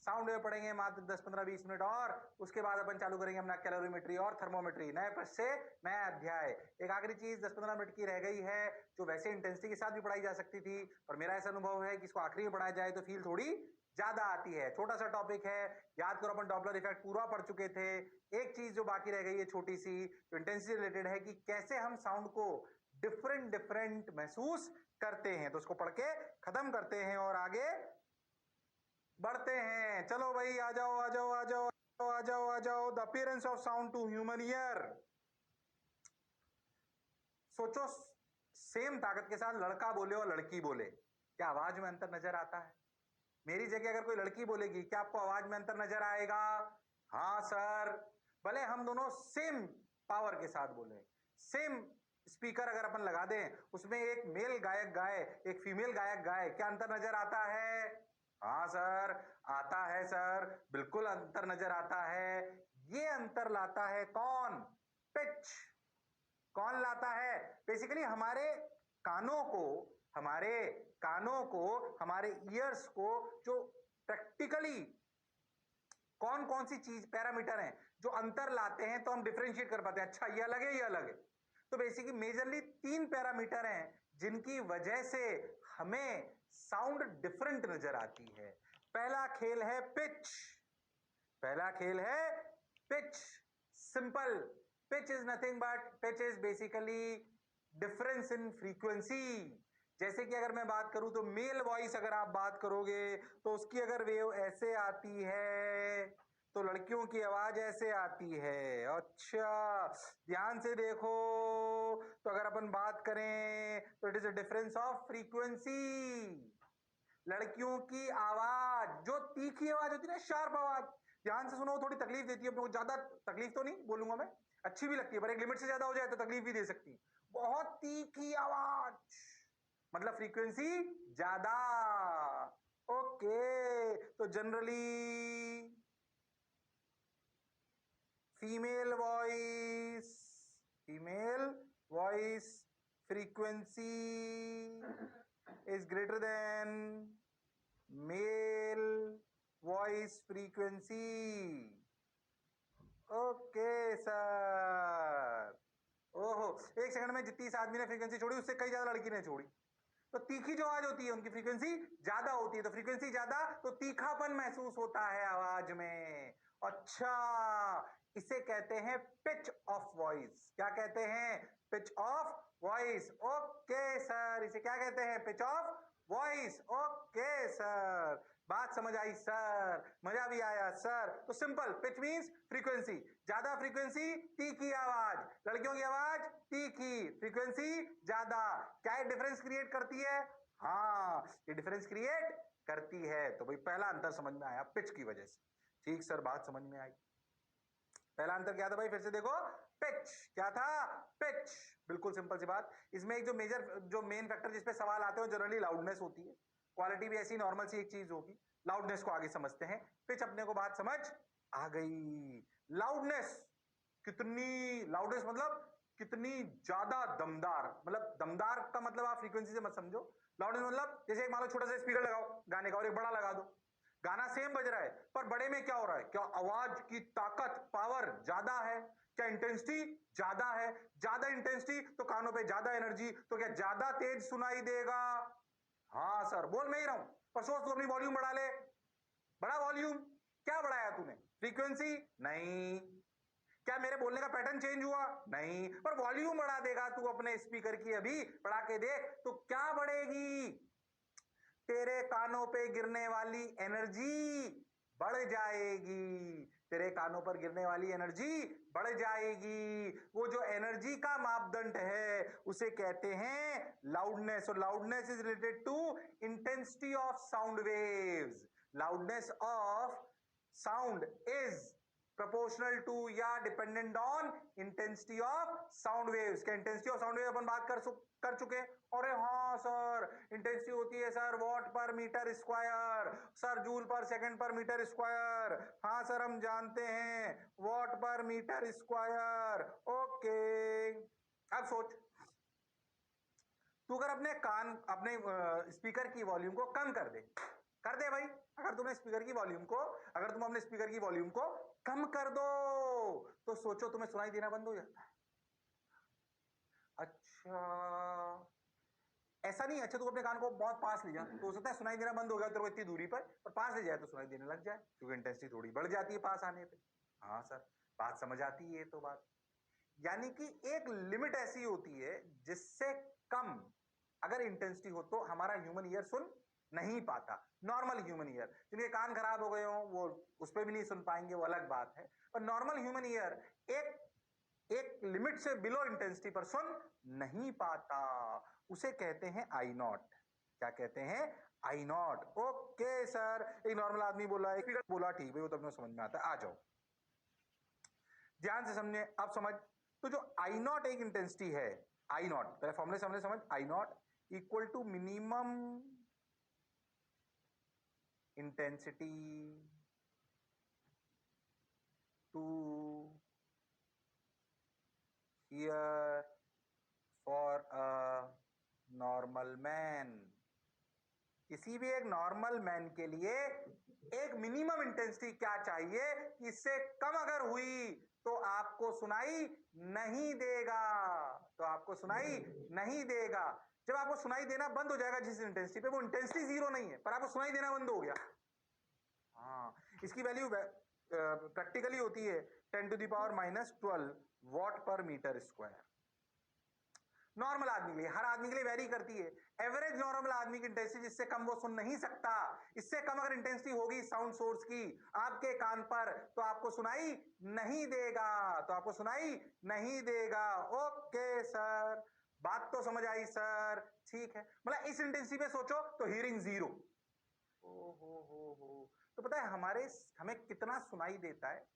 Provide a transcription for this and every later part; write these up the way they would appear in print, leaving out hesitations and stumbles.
Sound wave पढ़ेंगे मात्र 10-15-20 minute और उसके बाद अपन चालू करेंगे अपना कैलोरीमेट्री और थर्मोमेट्री नए पृष्ठ से नया अध्याय। एक आखिरी चीज 10-15 मिनट की रह गई है जो वैसे इंटेंसिटी के साथ भी पढ़ाई जा सकती थी, पर मेरा ऐसा अनुभव है कि इसको आखिरी में पढ़ाया जाए तो फील थोड़ी ज्यादा आती है। छोटा सा टॉपिक है, याद करो अपन डॉपलर इफेक्ट पूरा पढ़ चुके थे। एक चीज जो बाकी रह गई है छोटी सी, जो इंटेंसिटी रिलेटेड है कि कैसे हम साउंड को डिफरेंट डिफरेंट महसूस करते हैं, तो उसको पढ़ के खत्म करते हैं और आगे बढ़ते हैं। चलो भाई आ जाओ आ जाओ आ जाओ आ जाओ आ जाओ। The appearance of sound to human ear. सोचो सेम ताकत के साथ लड़का बोले और लड़की बोले, क्या आवाज में अंतर नजर आता है? मेरी जगह अगर कोई लड़की बोलेगी क्या आपको आवाज में अंतर नजर आएगा? हाँ सर। भले हम दोनों सेम पावर के साथ बोले, सेम स्पीकर अगर अपन लगा दें, उसमें एक मेल गायक गाए एक फीमेल गायक गाए, क्या अंतर नजर आता है? हाँ सर आता है सर, बिल्कुल अंतर नजर आता है। ये अंतर लाता है कौन? पिच। कौन लाता है? बेसिकली हमारे ईयर्स को जो प्रैक्टिकली कौन कौन सी चीज पैरामीटर हैं जो अंतर लाते हैं, तो हम डिफरेंशिएट कर पाते हैं, अच्छा ये अलग है ये अलग है। तो बेसिकली मेजरली 3 पैरामीटर हैं जिनकी वजह से हमें साउंड डिफरेंट नजर आती है। पहला खेल है पिच। पहला खेल है pitch. Simple. Pitch is nothing but pitch is basically difference in frequency. जैसे कि अगर मैं बात करूं तो मेल वॉइस अगर आप बात करोगे तो उसकी अगर वेव ऐसे आती है तो लड़कियों की आवाज ऐसे आती है। अच्छा ध्यान से देखो, तो अगर अपन बात करें तो it is a difference of frequency. लड़कियों की आवाज जो तीखी आवाज होती है ना, शार्प आवाज, ध्यान से सुनो, थोड़ी तकलीफ देती है, ज्यादा तकलीफ तो नहीं बोलूंगा मैं, अच्छी भी लगती है, पर एक लिमिट से ज्यादा हो जाए तो तकलीफ भी दे सकती है। बहुत तीखी आवाज मतलब फ्रीक्वेंसी ज्यादा। ओके, तो generally female voice frequency is greater than male voice frequency. Okay sir. ओहो, एक सेकंड में जितनी इस आदमी ने फ्रीक्वेंसी छोड़ी उससे कई ज्यादा लड़की ने छोड़ी। तो तीखी जो आवाज होती है उनकी फ्रीक्वेंसी ज्यादा होती है, तो फ्रीक्वेंसी ज्यादा तो तीखापन महसूस होता है आवाज में। अच्छा, इसे कहते हैं पिच ऑफ वॉइस। क्या कहते हैं? Pitch of voice. Okay sir, इसे क्या कहते हैं? Pitch of voice. Okay sir, बात समझ आई सर, मजा भी आया सर। तो सिंपल, पिच मींस फ्रीक्वेंसी, ज्यादा फ्रीक्वेंसी तीखी आवाज, लड़कियों की आवाज तीखी, फ्रीक्वेंसी ज्यादा। क्या ये डिफरेंस क्रिएट करती है? हाँ, ये डिफरेंस क्रिएट करती है। तो भाई पहला अंतर समझ में आया पिच की वजह से। ठीक सर, बात समझ में आई। पहला अंतर क्या था भाई? फिर से देखो, पिच क्या था? पिच। बिल्कुल सिंपल सी बात। इसमें एक जो मेन फैक्टर जिसपे सवाल आते हैं जनरली लाउडनेस होती है। क्वालिटी भी ऐसी नॉर्मल सी एक चीज होगी। लाउडनेस को आगे समझते हैं। पिच अपने को बात समझ आ गई। लाउडनेस लाउडनेस मतलब कितनी ज्यादा दमदार, मतलब दमदार का मतलब आप फ्रीक्वेंसी से मत समझो। लाउडनेस मतलब जैसे एक मान लो छोटा सा स्पीकर लगाओ गाने का और एक बड़ा लगा दो, गाना सेम बज रहा है पर बड़े में क्या हो रहा है? क्या आवाज की ताकत पावर ज्यादा है? क्या इंटेंसिटी ज्यादा है? ज्यादा इंटेंसिटी तो कानों पे ज्यादा एनर्जी, तो क्या ज्यादा तेज सुनाई देगा? हाँ सर, बोल मैं ही रहा हूं, पर सोच तू अपनी वॉल्यूम बढ़ा ले। बड़ा वॉल्यूम, क्या बढ़ाया तूने? फ्रीक्वेंसी नहीं। क्या मेरे बोलने का पैटर्न चेंज हुआ? नहीं, पर वॉल्यूम बढ़ा देगा तू अपने स्पीकर की, अभी बढ़ा के देख तो क्या बढ़ेगी? तेरे कानों पे गिरने वाली एनर्जी बढ़ जाएगी। तेरे कानों पर गिरने वाली एनर्जी बढ़ जाएगी। वो जो एनर्जी का मापदंड है उसे कहते हैं लाउडनेस, और loudness is related to intensity of sound waves. Loudness of sound is proportional to या dependent on intensity of sound waves. क्या इंटेंसिटी ऑफ साउंड वेव अपन बात कर चुके? अरे हाँ सर, इंटेंसिटी होती है sir watt per meter square, sir joule per second per meter square. हाँ सर हम जानते हैं, what per meter square. Okay, अब सोच, तू अगर अपने स्पीकर की वॉल्यूम को कम कर दे भाई, अगर तुम अपने स्पीकर की वॉल्यूम को कम कर दो तो सोचो तुम्हें सुनाई देना बंद हो जाता है। अच्छा ऐसा नहीं, अच्छा तू अपने कान को बहुत पास ले जा तो हो सकता है सुनाई देना बंद हो गया तेरे को इतनी दूरी पर पास ले जाए तो सुनाई देने लग जाए, क्योंकि इंटेंसिटी थोड़ी बढ़ जाती है पास आने पे। हाँ सर, बात समझ आती है तो बात, यानी कि एक लिमिट ऐसी होती है जिससे कम अगर इंटेंसिटी हो तो हमारा ह्यूमन ईयर सुन नहीं पाता। नॉर्मल ह्यूमन ईयर, जिनके कान खराब हो गए हो वो उस पर भी नहीं सुन पाएंगे, वो अलग बात है, पर नॉर्मल ह्यूमन ईयर एक लिमिट से बिलो इंटेंसिटी पर सुन नहीं पाता। उसे कहते हैं आई नॉट। क्या कहते हैं? आई नॉट। ओके सर, एक नॉर्मल आदमी बोला, एक बोला, ठीक है वो तो अपने समझ में आता है। आ जाओ ध्यान से समझे, अब समझ। तो जो आई नॉट एक इंटेंसिटी है, आई नॉट पहले फॉर्मूले सामने समझ, I naught equal to minimum intensity to hear for a normal man. किसी भी एक नॉर्मल मैन के लिए एक मिनिमम इंटेंसिटी क्या चाहिए कि इससे कम अगर हुई तो आपको सुनाई नहीं देगा, तो आपको सुनाई नहीं देगा। जब आपको सुनाई देना बंद हो जाएगा जिस इंटेंसिटी पे, वो इंटेंसिटी जीरो नहीं है पर आपको सुनाई देना बंद हो गया। हाँ, इसकी वैल्यू प्रैक्टिकली होती है 10⁻⁻12 what per meter square. Normal आदमी के लिए, हर आदमी के लिए वेरी करती है। एवरेज नॉर्मल आदमी की इंटेंसिटी जिससे कम वो सुन नहीं सकता, इससे कम अगर इंटेंसिटी होगी साउंड सोर्स की आपके कान पर तो आपको सुनाई नहीं देगा, तो आपको सुनाई नहीं देगा। ओके सर, बात तो समझ आई सर, ठीक है। मतलब इस इंटेंसिटी पे सोचो तो हियरिंग जीरो। ओ हो, तो पता है हमें कितना सुनाई देता है,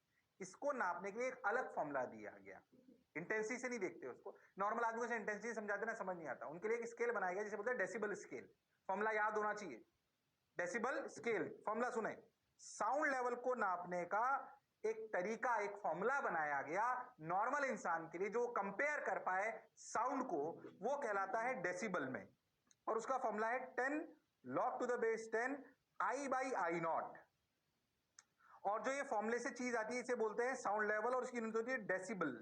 इसको नापने के लिए एक अलग फॉर्मूला दिया गया। इंटेंसिटी से नहीं देखते उसको, नॉर्मल आदमी से इंटेंसिटी समझाते ना, समझ नहीं आता। उनके लिए एक स्केल बनाया गया जिसे बोलते हैं डेसिबल स्केल। फॉर्मूला याद होना चाहिए, डेसिबल स्केल। फॉर्मूला सुने, साउंड लेवल को नापने का एक तरीका, एक फॉर्मूला बनाया गया नॉर्मल इंसान के लिए जो कंपेयर कर पाए साउंड को, वो कहलाता है डेसिबल में। और उसका फॉर्मूला है 10 log to the base 10 I by I not. और जो ये फॉर्मूले से चीज आती है इसे बोलते हैं साउंड लेवल, और उसकी यूनिट होती है डेसिबल।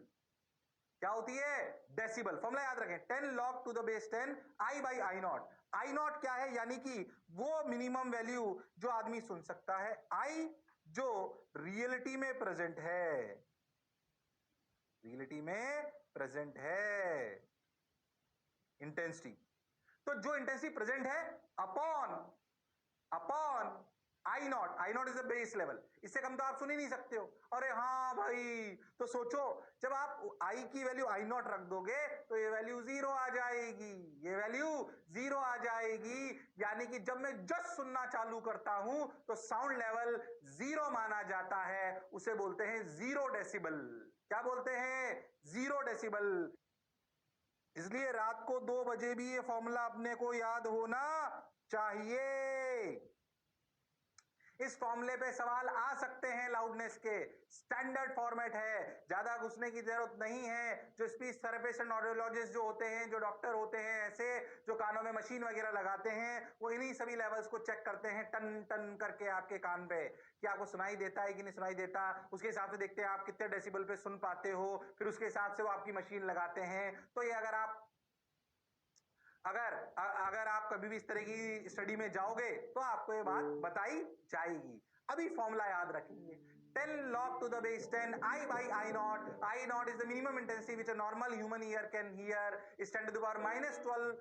क्या होती है? डेसिबल। फॉर्मूला याद रखें, 10 log to the base 10 I by I not. I not क्या है? यानी कि वो मिनिमम वैल्यू जो आदमी सुन सकता है, आई जो रियलिटी में प्रेजेंट है, रियलिटी में प्रेजेंट है इंटेंसिटी। तो जो इंटेंसिटी प्रेजेंट है upon I not is the base level, इससे कम तो आप सुन ही नहीं सकते हो। अरे हाँ भाई, तो सोचो जब आप आई की वैल्यू आई नॉट रख दोगे तो ये वैल्यू जीरो आ जाएगी, ये वैल्यू जीरो आ जाएगी। यानी कि जब मैं जस्ट सुनना चालू करता हूं तो साउंड लेवल जीरो माना जाता है, उसे बोलते हैं जीरो डेसिबल। क्या बोलते हैं? Zero decibel. इसलिए रात को 2 बजे भी ये फॉर्मूला अपने को याद होना चाहिए। इस फॉर्मूले पे सवाल आ सकते हैं लाउडनेस के, स्टैंडर्ड फॉर्मेट है, ज्यादा घुसने की जरूरत नहीं है। जो स्पीच थेरेपिस्ट एंड ऑडियोलॉजिस्ट जो होते हैं, जो डॉक्टर होते हैं, ऐसे जो कानों में मशीन वगैरह लगाते हैं, वो इन्हीं सभी लेवल्स को चेक करते हैं टन टन करके आपके कान पे कि आपको सुनाई देता है कि नहीं सुनाई देता। उसके हिसाब से देखते हैं आप कितने डेसिबल पे सुन पाते हो, फिर उसके हिसाब से वो आपकी मशीन लगाते हैं। तो ये अगर आप कभी भी इस तरह की स्टडी में जाओगे तो आपको ये बात बताई जाएगी। अभी फॉर्मूला याद रखेंगे, 10 log to the base 10 I by I naught. I naught is the minimum intensity which a normal human ear can hear, is 10 to the power minus 12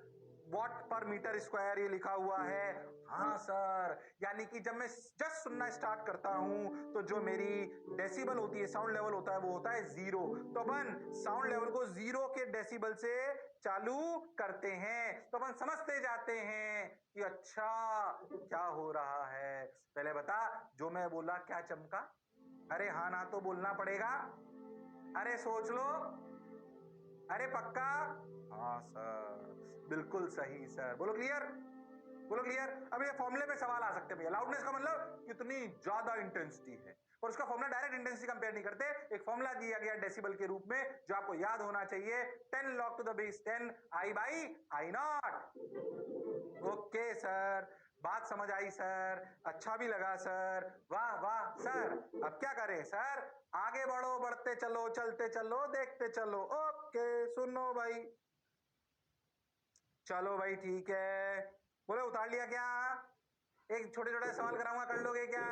what per meter square, ये लिखा हुआ है। हाँ sir, यानी कि जब मैं just सुनना स्टार्ट करता हूं तो जो मेरी डेसिबल होती है, साउंड लेवल होता है, वो होता है जीरो। तो अपन साउंड लेवल को जीरो के डेसिबल से चालू करते हैं, तो अपन समझते जाते हैं कि अच्छा क्या हो रहा है। पहले बता, जो मैं बोला क्या चमका? अरे हाँ ना तो बोलना पड़ेगा, अरे सोच लो, अरे पक्का? हाँ सर, बिल्कुल सही सर। बोलो क्लियर, बोलो क्लियर। अब ये फॉर्मूले पे सवाल आ सकते हैं भैया, लाउडनेस का मतलब कितनी ज्यादा इंटेंसिटी है, और उसका फॉर्मूला डायरेक्ट इंटेंसिटी कंपेयर नहीं करते, एक फॉर्मूला दिया गया डेसिबल के रूप में जो आपको याद होना चाहिए, 10 log to the base 10 I by I not. Okay sir, बात समझ आई सर, अच्छा भी लगा सर, वाह वाह सर। अब क्या करें सर? आगे बढ़ो, बढ़ते चलो, चलते चलो, देखते चलो। ओके सुनो भाई, चलो भाई ठीक है। बोले उतार लिया क्या? एक छोटे छोटे सवाल कराऊंगा, कर लोगे क्या?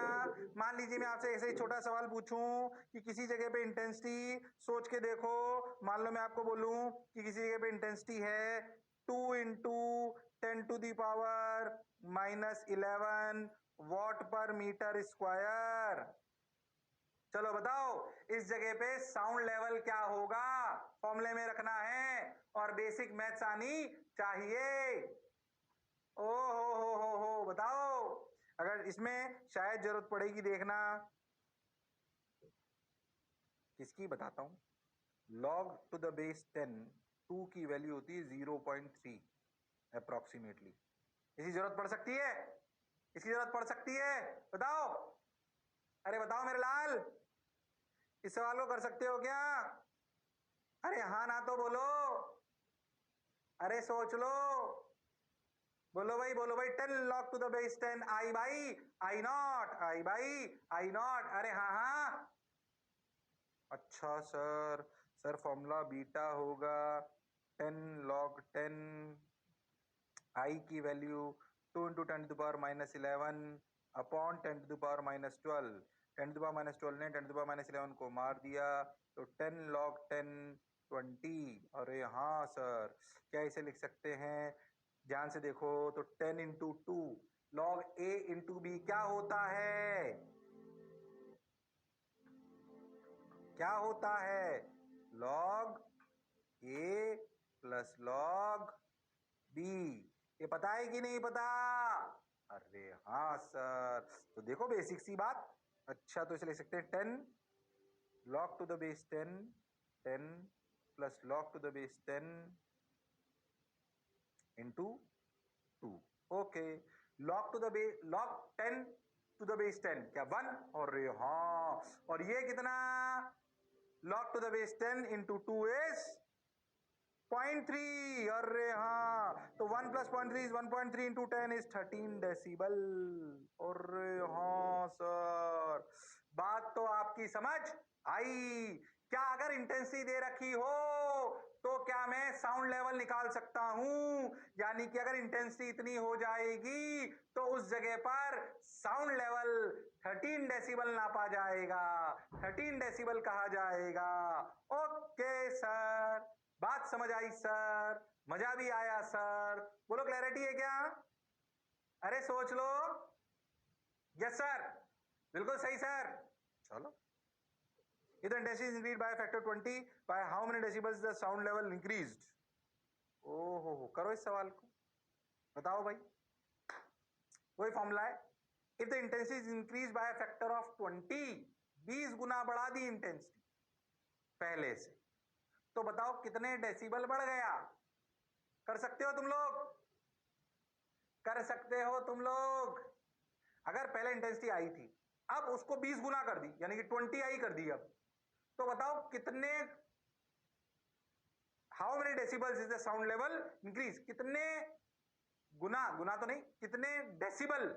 मान लीजिए मैं आपसे ऐसे ही छोटा सवाल पूछूं कि किसी जगह पे इंटेंसिटी, सोच के देखो। मान लो मैं आपको बोलूं कि किसी जगह पे इंटेंसिटी है 2 × 10⁻⁻11 वॉट पर मीटर स्क्वायर। चलो बताओ इस जगह पे साउंड लेवल क्या होगा? फॉर्मूले में रखना है और बेसिक मैथ्स आनी चाहिए। ओ हो बताओ। अगर इसमें शायद जरूरत पड़ेगी, देखना किसकी बताता हूं। log टू द बेस 10, 2 की वैल्यू होती है 0.3 अप्रोक्सीमेटली। इसकी जरूरत पड़ सकती है, इसकी जरूरत पड़ सकती है, बताओ। अरे बताओ मेरे लाल, इस सवाल को कर सकते हो क्या? अरे हाँ ना तो बोलो, अरे सोच लो, बोलो भाई बोलो भाई। 10 log to the base 10 I by I nought, I by I nought. अरे हाँ हाँ। अच्छा सर, सर फॉर्मूला बीटा होगा 10 log 10 आई की वैल्यू 2 × 10⁻11 अपॉन 10⁻12। 10⁻12 ने 10⁻11 को मार दिया तो 10 log 10 20। अरे हाँ सर, क्या इसे लिख सकते हैं? ध्यान से देखो तो 10 × 2 log a × b क्या होता है? क्या होता है? log a plus log b। ये पता है कि नहीं पता? अरे हाँ सर, तो देखो बेसिक सी बात। अच्छा तो इसे लिख सकते हैं 10 log to the base 10, 10 plus log to the base 10 into 2। Okay, log to the base log 10 to the base 10 क्या 1? और हाँ, और ये कितना? log to the base 10 into 2 is 0.3। अरे हाँ, तो 1 plus 0.3 is 1.3 into 10 is 13 decibel. अरे हाँ सर, बात तो आपकी समझ आई। क्या अगर इंटेंसिटी दे रखी हो तो क्या मैं साउंड लेवल निकाल सकता हूं? यानी कि अगर इंटेंसिटी इतनी हो जाएगी तो उस जगह पर साउंड लेवल 13 डेसिबल नापा जाएगा, 13 डेसिबल कहा जाएगा। ओके सर, बात समझ आई सर, मजा भी आया सर। बोलो क्लैरिटी है क्या? अरे सोच लो। यस सर, बिल्कुल सही सर। चलो, if the intensity is increased by a factor 20, by how many decibels the sound level increased? ओहो, करो इस सवाल को, बताओ भाई। वही फॉर्मूला है, if the intensity is increased by a factor of 20, 20 गुना बढ़ा दी इंटेंसिटी पहले से, तो बताओ कितने डेसिबल बढ़ गया? कर सकते हो तुम लोग, कर सकते हो तुम लोग। अगर पहले इंटेंसिटी आई थी, अब उसको 20 गुना कर दी, यानी कि 20 आई कर दी। अब तो बताओ कितने, how many decibels is the sound level increase? कितने गुना, गुना तो नहीं, कितने डेसिबल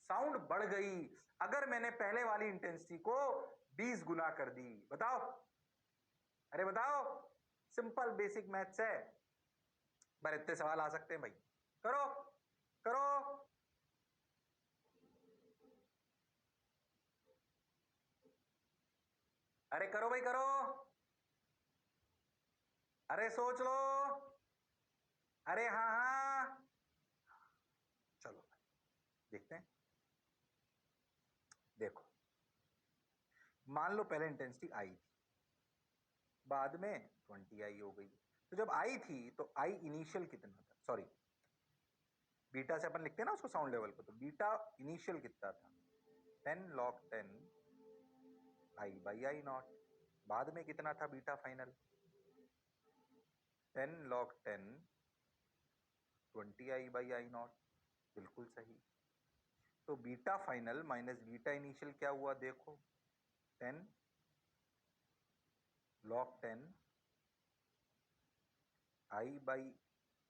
साउंड बढ़ गई अगर मैंने पहले वाली इंटेंसिटी को 20 गुना कर दी? बताओ, अरे बताओ। सिंपल बेसिक मैथ्स है, पर इतने सवाल आ सकते हैं भाई। करो करो। अरे करो भाई करो, अरे सोच लो। अरे हाँ हाँ, चलो देखते हैं। देखो, मान लो पहले इंटेंसिटी आई थी, बाद में 20 आई हो गई। तो जब आई थी तो आई इनिशियल कितना था? सॉरी, बीटा से अपन लिखते हैं ना उसको साउंड लेवल को, तो बीटा इनिशियल कितना था? 10 log 10 I by I not. बाद में कितना था beta final? 10 log 10 20 I by I not. बिल्कुल सही। तो beta final minus beta initial क्या हुआ? देखो, 10 log 10 I by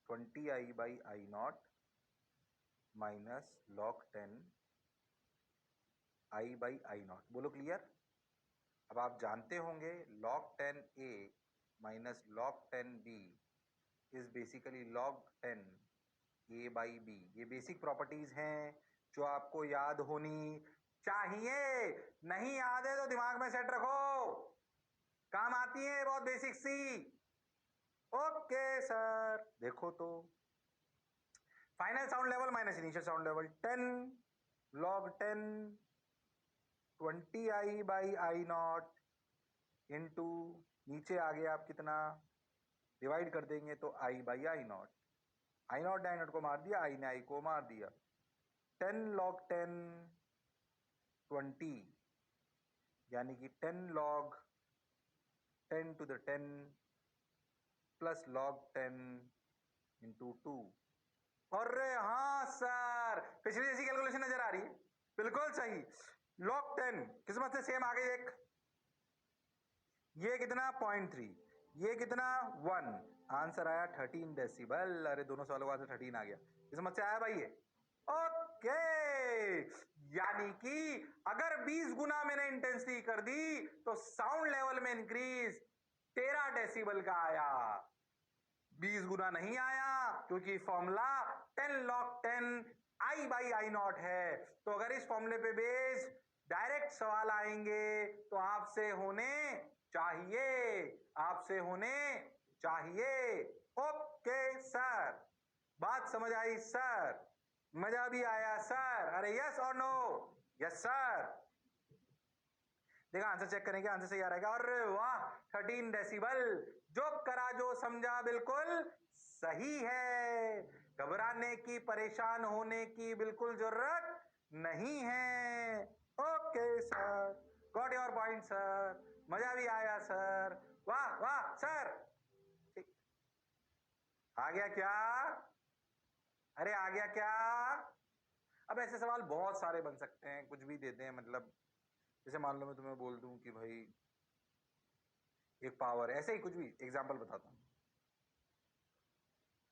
20 I by I not minus log 10 I by I not. बोलो क्लियर। अब आप जानते होंगे log 10 A minus log 10 B is basically log 10 A by B। ये बेसिक प्रॉपर्टीज हैं जो आपको याद होनी चाहिए। नहीं याद है तो दिमाग में सेट रखो, काम आती है, बहुत बेसिक सी। ओके सर, देखो तो final sound level minus initial sound level 10 log 10 20I by I not into नीचे आ गया आप कितना डिवाइड कर देंगे तो I by I nought. I not ने आई नॉट को मार दिया, आई ने आई को मार दिया। 10 log 10 20 यानी कि 10 log 10 to the 10 plus log 10 into 2। अरे हाँ सर, पिछली जैसी कैलकुलेशन नजर आ रही है, बिल्कुल सही। log 10 किस्मत से सेम आ गई। एक ये कितना 0.3, ये कितना 1, आंसर आया 13 डेसिबल। अरे दोनों सवालों का आंसर 13 आ गया, किस्मत से आया भाई ये। ओके, यानी कि अगर 20 गुना मैंने इंटेंसिटी कर दी तो साउंड लेवल में इंक्रीज 13 डेसिबल का आया, 20 गुना नहीं आया, क्योंकि formula 10 log 10 I by I not है। तो अगर इस फॉर्मूले पे बेस डायरेक्ट सवाल आएंगे तो आपसे होने चाहिए, आपसे होने चाहिए। ओके सर, बात समझ आई सर, मजा भी आया सर। अरे यस और नो? Yes sir. देखा, आंसर चेक करेंगे, आंसर सही आ रहेगा। अरे वाह, 13 डेसिबल, जो करा जो समझा बिल्कुल सही है। घबराने की, परेशान होने की बिल्कुल जरूरत नहीं है। Okay sir, got your point sir, मजा भी आया सर, वाह वाह सर। ठीक, आ गया क्या? अरे आ गया क्या? अब ऐसे सवाल बहुत सारे बन सकते हैं, कुछ भी देते हैं। मतलब जैसे मान लो मैं तुम्हें बोल दूं कि भाई एक पावर, ऐसे ही कुछ भी एग्जांपल बताता हूं,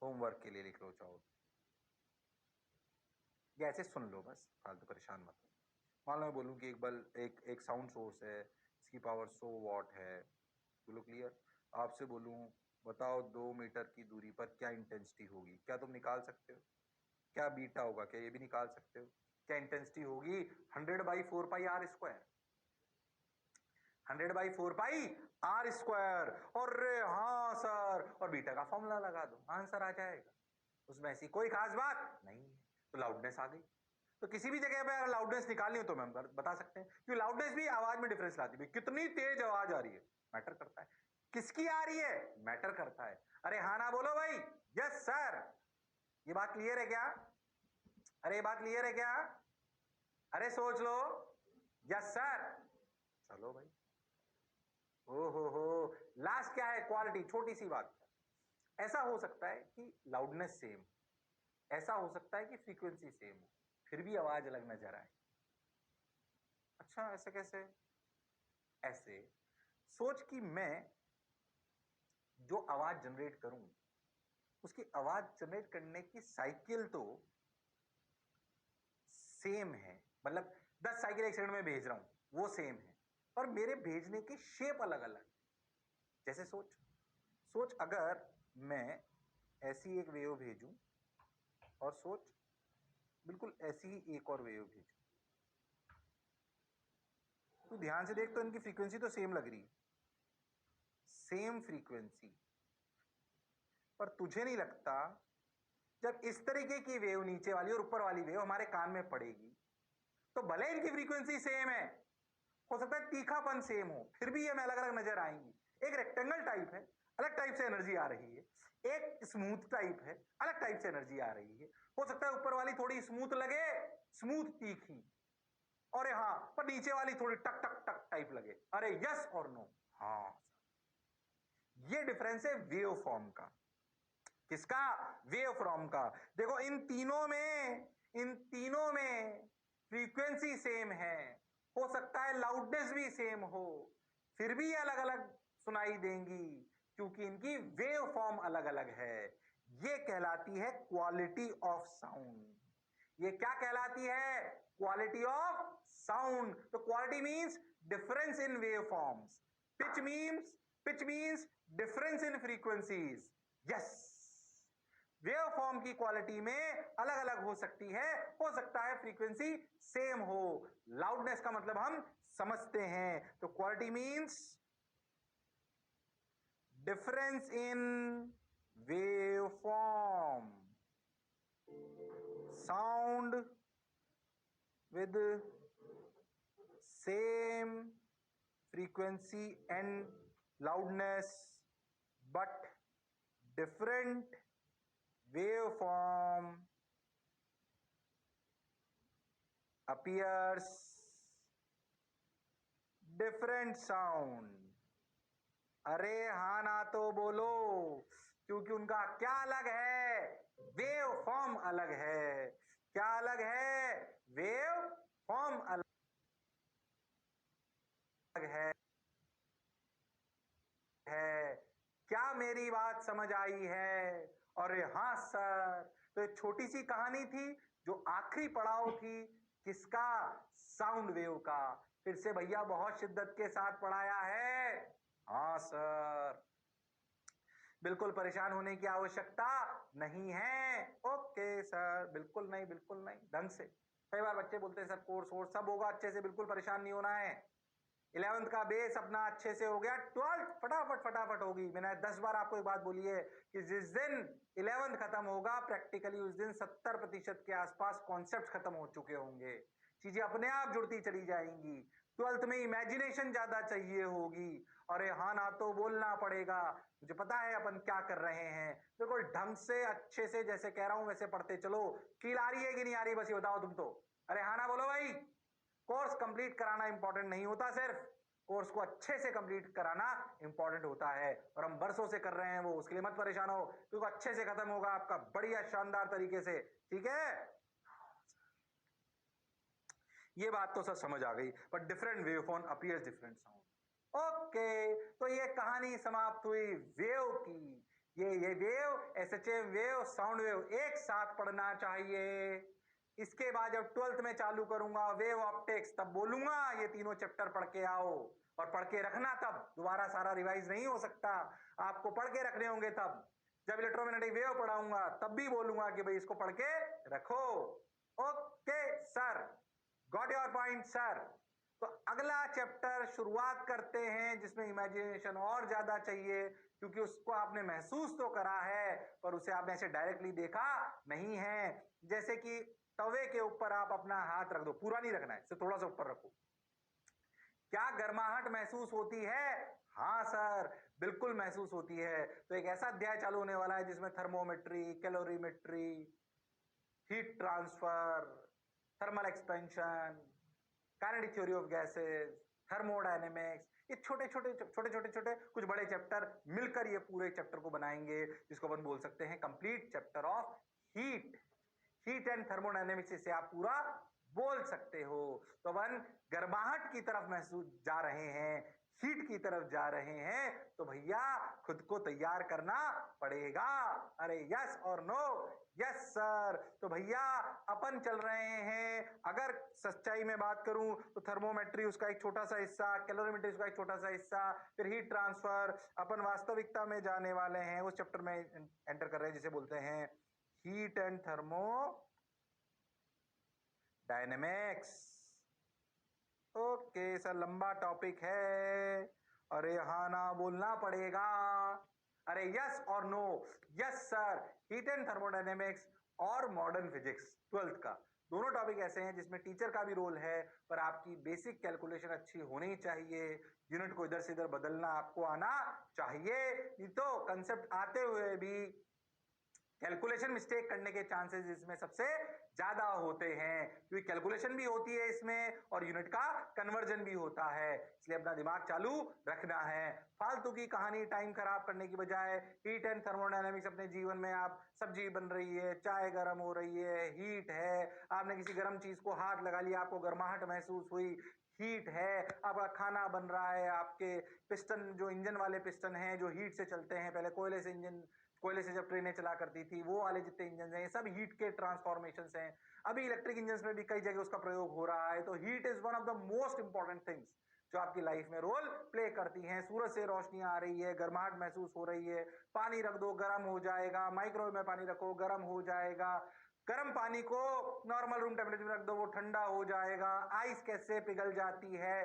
होमवर्क के लिए लिख लो चाहो, या ऐसे सुन लो, बस फालतू परेशान मत हो। मान लो मैं बोलूं कि एक साउंड सोर्स है, इसकी पावर 100 वॉट है। बोलो क्लियर। आपसे बोलूं बताओ 2 मीटर की दूरी पर क्या इंटेंसिटी होगी, क्या तुम निकाल सकते हो? क्या बीटा होगा, क्या ये भी निकाल सकते हो? क्या इंटेंसिटी होगी? 100 by 4 pi are square, 100 by 4 pi are square. और हाँ सर, और बीटा का फॉर्मूला लगा दो, आंसर आ जाएगा। उसमें ऐसी कोई खास बात नहीं है। तो लाउडनेस आ गई, तो किसी भी जगह पे अगर लाउडनेस निकालनी हो तो हम बता सकते हैं, क्योंकि लाउडनेस भी आवाज में डिफरेंस लाती है। कितनी तेज आवाज आ रही है मैटर करता है, किसकी आ रही है मैटर करता है। अरे हाँ ना बोलो भाई, यस सर। ये बात क्लियर है क्या? अरे ये बात क्लियर है क्या? अरे सोच लो, यस सर। चलो भाई, ओ हो, लास्ट क्या है? क्वालिटी, छोटी सी बात है। ऐसा हो सकता है कि लाउडनेस सेम, ऐसा हो सकता है कि फ्रीक्वेंसी सेम हो, फिर भी आवाज अलग नजर आए। अच्छा ऐसे कैसे? ऐसे सोच कि मैं जो आवाज जनरेट करूं, उसकी आवाज जनरेट करने की साइकिल तो सेम है। मतलब 10 साइकिल एक सेकंड में भेज रहा हूं, वो सेम है, और मेरे भेजने की शेप अलग अलग। जैसे सोच, सोच अगर मैं ऐसी एक वेव भेजूं, और सोच बिल्कुल ऐसी ही एक और वेव भेजूं, तो ध्यान से देख, तो इनकी फ्रीक्वेंसी तो सेम लग रही है, सेम फ्रीक्वेंसी। पर तुझे नहीं लगता जब इस तरीके की वेव नीचे वाली और ऊपर वाली वेव हमारे कान में पड़ेगी, तो भले इनकी फ्रीक्वेंसी सेम है, हो सकता है तीखापन सेम हो, फिर भी ये हमें अलग अलग नजर आएंगी। एक रेक्टेंगल टाइप है, अलग टाइप से एनर्जी आ रही है। एक स्मूथ टाइप है, अलग टाइप से एनर्जी आ रही है। हो सकता है ऊपर वाली थोड़ी स्मूथ लगे, स्मूथ तीखी, और हाँ पर नीचे वाली थोड़ी टक टक टक टाइप लगे। अरे यस और नो? हाँ, ये डिफरेंस है वेव फॉर्म का। किसका? वेव फॉर्म का। देखो इन तीनों में फ्रीक्वेंसी सेम है, हो सकता है लाउडनेस भी सेम हो, फिर भी अलग अलग सुनाई देंगी, क्योंकि इनकी वेव फॉर्म अलग अलग है। ये कहलाती है क्वालिटी ऑफ साउंड। ये क्या कहलाती है? Quality of sound. तो quality means difference in wave forms, pitch means difference in frequencies. Yes, wave form की क्वालिटी में अलग अलग हो सकती है, हो सकता है फ्रीक्वेंसी सेम हो, लाउडनेस का मतलब हम समझते हैं। तो quality means difference in wave form, sound with same frequency and loudness but different waveform appears different sound। अरे हाँ ना तो बोलो, क्योंकि उनका क्या अलग है? वेव फॉर्म अलग है। क्या अलग है? वेव फॉर्म अलग है। क्या मेरी बात समझ आई है? अरे हाँ सर। तो एक छोटी सी कहानी थी जो आखिरी पड़ाव थी किसका? साउंड वेव का। फिर से भैया बहुत शिद्दत के साथ पढ़ाया है। हाँ सर, बिल्कुल परेशान होने की आवश्यकता नहीं है। ओके सर, बिल्कुल नहीं, बिल्कुल नहीं, ढंग से। कई बार बच्चे बोलते हैं सर कोर्स वोर्स सब होगा अच्छे से, बिल्कुल परेशान नहीं होना है। 11th का बेस अपना अच्छे से हो गया, 12th फटाफट फटाफट होगी। मैंने 10 बार आपको एक बात बोली है कि जिस दिन 11th खत्म होगा प्रैक्टिकली उस दिन 70% के आसपास कॉन्सेप्ट खत्म हो चुके होंगे, चीजें अपने आप जुड़ती चली जाएंगी। 12th में इमेजिनेशन ज्यादा चाहिए होगी। और हाँ ना तो बोलना पड़ेगा। मुझे पता है अपन क्या कर रहे हैं, बिल्कुल ढंग से अच्छे से जैसे कह रहा हूं वैसे पढ़ते चलो। कील आ रही है कि नहीं आ रही बस ये बताओ तुम तो। अरे हाँ ना बोलो भाई। कोर्स कंप्लीट कराना इंपॉर्टेंट नहीं होता, सिर्फ कोर्स को अच्छे से कंप्लीट कराना इंपॉर्टेंट होता है। और हम बरसों से कर रहे हैं वो, उसके लिए मत परेशान हो, क्योंकि अच्छे से खत्म होगा आपका बढ़िया शानदार तरीके से। ठीक है, ये बात तो सर समझ आ गई। But different waveform appears different sound. Okay, तो ये कहानी समाप्त हुई वेव की। ये wave, SHM wave, sound wave एक साथ पढ़ना चाहिए। इसके बाद जब 12th में चालू करूंगा वेव ऑप्टिक्स, तब बोलूंगा ये तीनों चैप्टर पढ़ के आओ और पढ़ के रखना। तब दोबारा सारा रिवाइज नहीं हो सकता, आपको पढ़ के रखने होंगे। तब जब इलेक्ट्रोमैग्नेटिक वेव पढ़ाऊंगा तब भी बोलूंगा कि भाई इसको पढ़ के रखो। Okay sir, got your point sir. तो अगला चैप्टर शुरुआत करते हैं जिसमें इमेजिनेशन और ज्यादा चाहिए, क्योंकि उसको आपने महसूस तो करा है पर उसे आपने ऐसे डायरेक्टली देखा नहीं है। जैसे कि तवे के ऊपर आप अपना हाथ रख दो, पूरा नहीं रखना है, सिर्फ थोड़ा सा ऊपर रखो, क्या गर्माहट महसूस होती है? हाँ सर, बिल्कुल महसूस होती है। तो एक ऐसा अध्याय चालू होने वाला है जिसमें thermometry, calorimetry, heat transfer, thermal expansion, kinetic theory of gases, thermodynamics, ये छोटे छोटे छोटे छोटे छोटे कुछ बड़े चैप्टर मिलकर ये पूरे चैप्टर को बनाएंगे, जिसको अपन बोल सकते हैं complete chapter of heat. Heat and thermodynamics इसे आप पूरा बोल सकते हो। तो अपन गर्माहट की तरफ महसूस जा रहे हैं, हीट की तरफ जा रहे हैं, तो भैया खुद को तैयार करना पड़ेगा। अरे यस और नो? Yes sir. तो भैया अपन चल रहे हैं, अगर सच्चाई में बात करूं तो थर्मोमेट्री उसका एक छोटा सा हिस्सा, कैलोरीमेट्री उसका एक छोटा सा हिस्सा, फिर हीट ट्रांसफर। अपन वास्तविकता में जाने वाले हैं, उस चैप्टर में एंटर कर रहे हैं जिसे बोलते हैं heat and thermodynamics. Okay sir, लंबा टॉपिक है। अरे हाँ ना बोलना पड़ेगा। अरे यस और no? Yes sir. Heat and thermodynamics और मॉडर्न फिजिक्स 12th का, दोनों टॉपिक ऐसे हैं जिसमें टीचर का भी रोल है, पर आपकी बेसिक कैलकुलेशन अच्छी होनी चाहिए। यूनिट को इधर से इधर बदलना आपको आना चाहिए, नहीं तो कंसेप्ट आते हुए भी कैलकुलेशन मिस्टेक करने के चांसेस इसमें सबसे ज्यादा होते हैं, क्योंकि कैलकुलेशन भी होती है इसमें और यूनिट का कन्वर्जन भी होता है। इसलिए अपना दिमाग चालू रखना है, फालतू की कहानी टाइम खराब करने की बजाय। हीट एंड थर्मोडायनेमिक्स अपने जीवन में, आप सब्जी बन रही है, चाय गर्म हो रही है, हीट है, आपने किसी गर्म चीज को हाथ लगा लिया, आपको गर्माहट महसूस हुई, हीट है। आपका खाना बन रहा है, आपके पिस्टन जो इंजन वाले पिस्टन हैं जो हीट से चलते हैं, पहले कोयले से इंजन कोयले से जब ट्रेनें चला करती थी, वो वाले जितने इंजन हैं, सब हीट के ट्रांसफॉर्मेशन हैं। अभी इलेक्ट्रिक इंजन में भी कई जगह उसका प्रयोग हो रहा है। तो heat is one of the most important things जो आपकी लाइफ में रोल प्ले करती हैं। सूरज से रोशनी आ रही है, गर्माहट महसूस हो रही है, पानी रख दो गर्म हो जाएगा, माइक्रोवेव में पानी रखो गर्म हो जाएगा, गर्म पानी को नॉर्मल रूम टेम्परेचर में रख दो वो ठंडा हो जाएगा, आइस कैसे पिघल जाती है,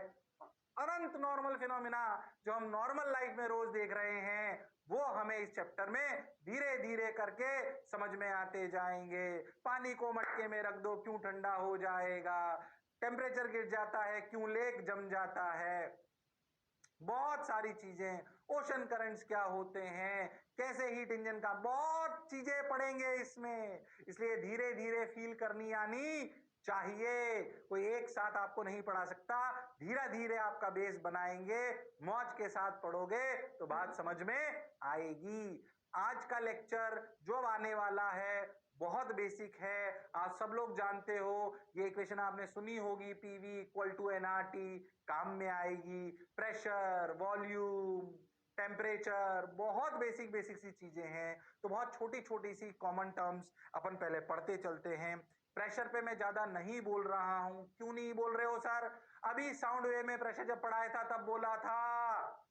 अनंत नॉर्मल फिनोमिना जो हम नॉर्मल लाइफ में रोज देख रहे हैं, वो हमें इस चैप्टर में धीरे धीरे करके समझ में आते जाएंगे। पानी को मटके में रख दो क्यों ठंडा हो जाएगा, टेम्परेचर गिर जाता है क्यों लेक जम जाता है, बहुत सारी चीजें, ओशन करंट्स क्या होते हैं, कैसे हीट इंजन का, बहुत चीजें पढ़ेंगे इसमें। इसलिए धीरे धीरे फील करनी आनी चाहिए, कोई एक साथ आपको नहीं पढ़ा सकता, धीरे धीरे आपका बेस बनाएंगे, मौज के साथ पढ़ोगे तो बात समझ में आएगी। आज का लेक्चर जो आने वाला है बहुत बेसिक है, आप सब लोग जानते हो, ये इक्वेशन आपने सुनी होगी, पीवी इक्वल टू एनआरटी काम में आएगी, प्रेशर, वॉल्यूम, टेम्परेचर, बहुत बेसिक बेसिक सी चीजें हैं। तो बहुत छोटी छोटी सी कॉमन टर्म्स अपन पहले पढ़ते चलते हैं। प्रेशर पे मैं ज्यादा नहीं बोल रहा हूं। क्यों नहीं बोल रहे हो सर? अभी साउंड वेव में प्रेशर जब पढ़ाया था तब बोला था,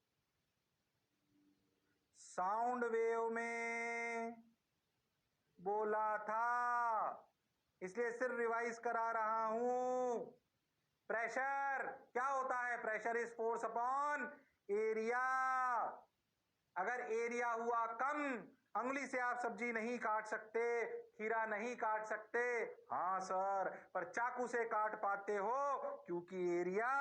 साउंड वेव में बोला था, इसलिए सिर्फ रिवाइज करा रहा हूं। प्रेशर क्या होता है? Pressure is force upon area. अगर एरिया हुआ कम, अंगुली से आप सब्जी नहीं काट सकते, खीरा नहीं काट सकते, हाँ सर, पर चाकू से काट पाते हो क्योंकि एरिया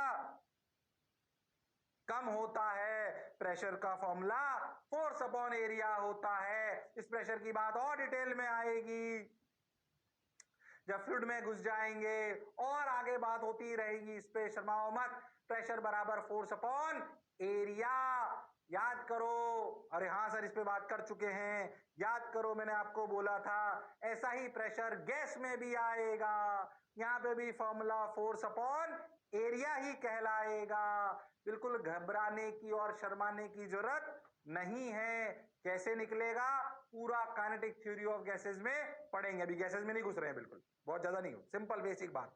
कम होता है। प्रेशर का फॉर्मूला फोर्स अपॉन एरिया होता है। इस प्रेशर की बात और डिटेल में आएगी जब फ्लूइड में घुस जाएंगे, और आगे बात होती रहेगी, इस पे शर्माओ मत। प्रेशर बराबर फोर्स अपॉन एरिया, याद करो। अरे हाँ सर, इस पे बात कर चुके हैं, याद करो, मैंने आपको बोला था ऐसा ही प्रेशर गैस में भी आएगा, यहां पे भी फॉर्मूला फोर्स अपॉन एरिया ही कहलाएगा। बिल्कुल घबराने की और शर्माने की जरूरत नहीं है। कैसे निकलेगा पूरा काइनेटिक थ्योरी ऑफ गैसेस में पढ़ेंगे, अभी गैसेस में नहीं घुस रहे हैं, बिल्कुल बहुत ज्यादा नहीं हो, सिंपल बेसिक बात,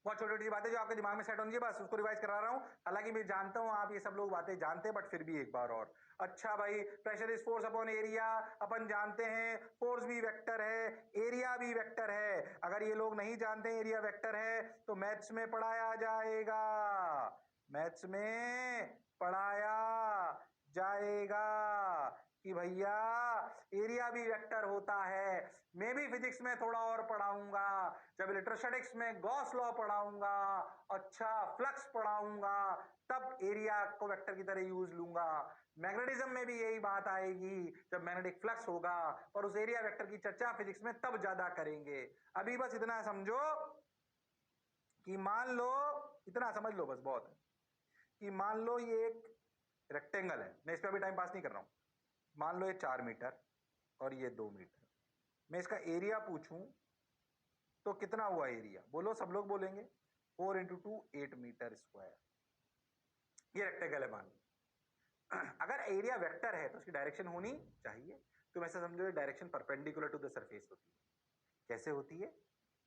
बहुत छोटी छोटी बातें जो आपके दिमाग में सेट होंगी, बस उसको रिवाइज करा रहा हूं। हालांकि मैं जानता हूं आप ये सब लोग बातें जानते हैं, बट फिर भी एक बार और। अच्छा भाई, pressure is force upon area, अपन जानते हैं फोर्स भी वेक्टर है, एरिया भी वेक्टर है। अगर ये लोग नहीं जानते एरिया वेक्टर है तो मैथ्स में पढ़ाया जाएगा, मैथ्स में पढ़ाया जाएगा कि भैया एरिया भी वेक्टर होता है। मैं भी फिजिक्स में थोड़ा और पढ़ाऊंगा, जब इलेक्ट्रोस्टैटिक्स में गॉस लॉ पढ़ाऊंगा, अच्छा फ्लक्स पढ़ाऊंगा, तब एरिया को वेक्टर की तरह यूज लूंगा। मैग्नेटिज्म में भी यही बात आएगी, जब मैग्नेटिक फ्लक्स होगा, और उस एरिया वेक्टर की चर्चा फिजिक्स में तब ज्यादा करेंगे। अभी बस इतना समझो कि मान लो, इतना समझ लो बस, बहुत है, कि मान लो ये एक रेक्टेंगल है, मैं इस पर अभी टाइम पास नहीं कर रहा हूं, मान लो ये 4 मीटर और ये 2 मीटर, मैं इसका एरिया पूछूं तो कितना हुआ एरिया? बोलो, सब लोग बोलेंगे 4 इंटू 2 8 मीटर स्क्वायर। ये रेक्टेंगल है मान लो। अगर एरिया वेक्टर है तो उसकी डायरेक्शन होनी चाहिए, तुम ऐसे समझो direction perpendicular to the surface होती है। कैसे होती है?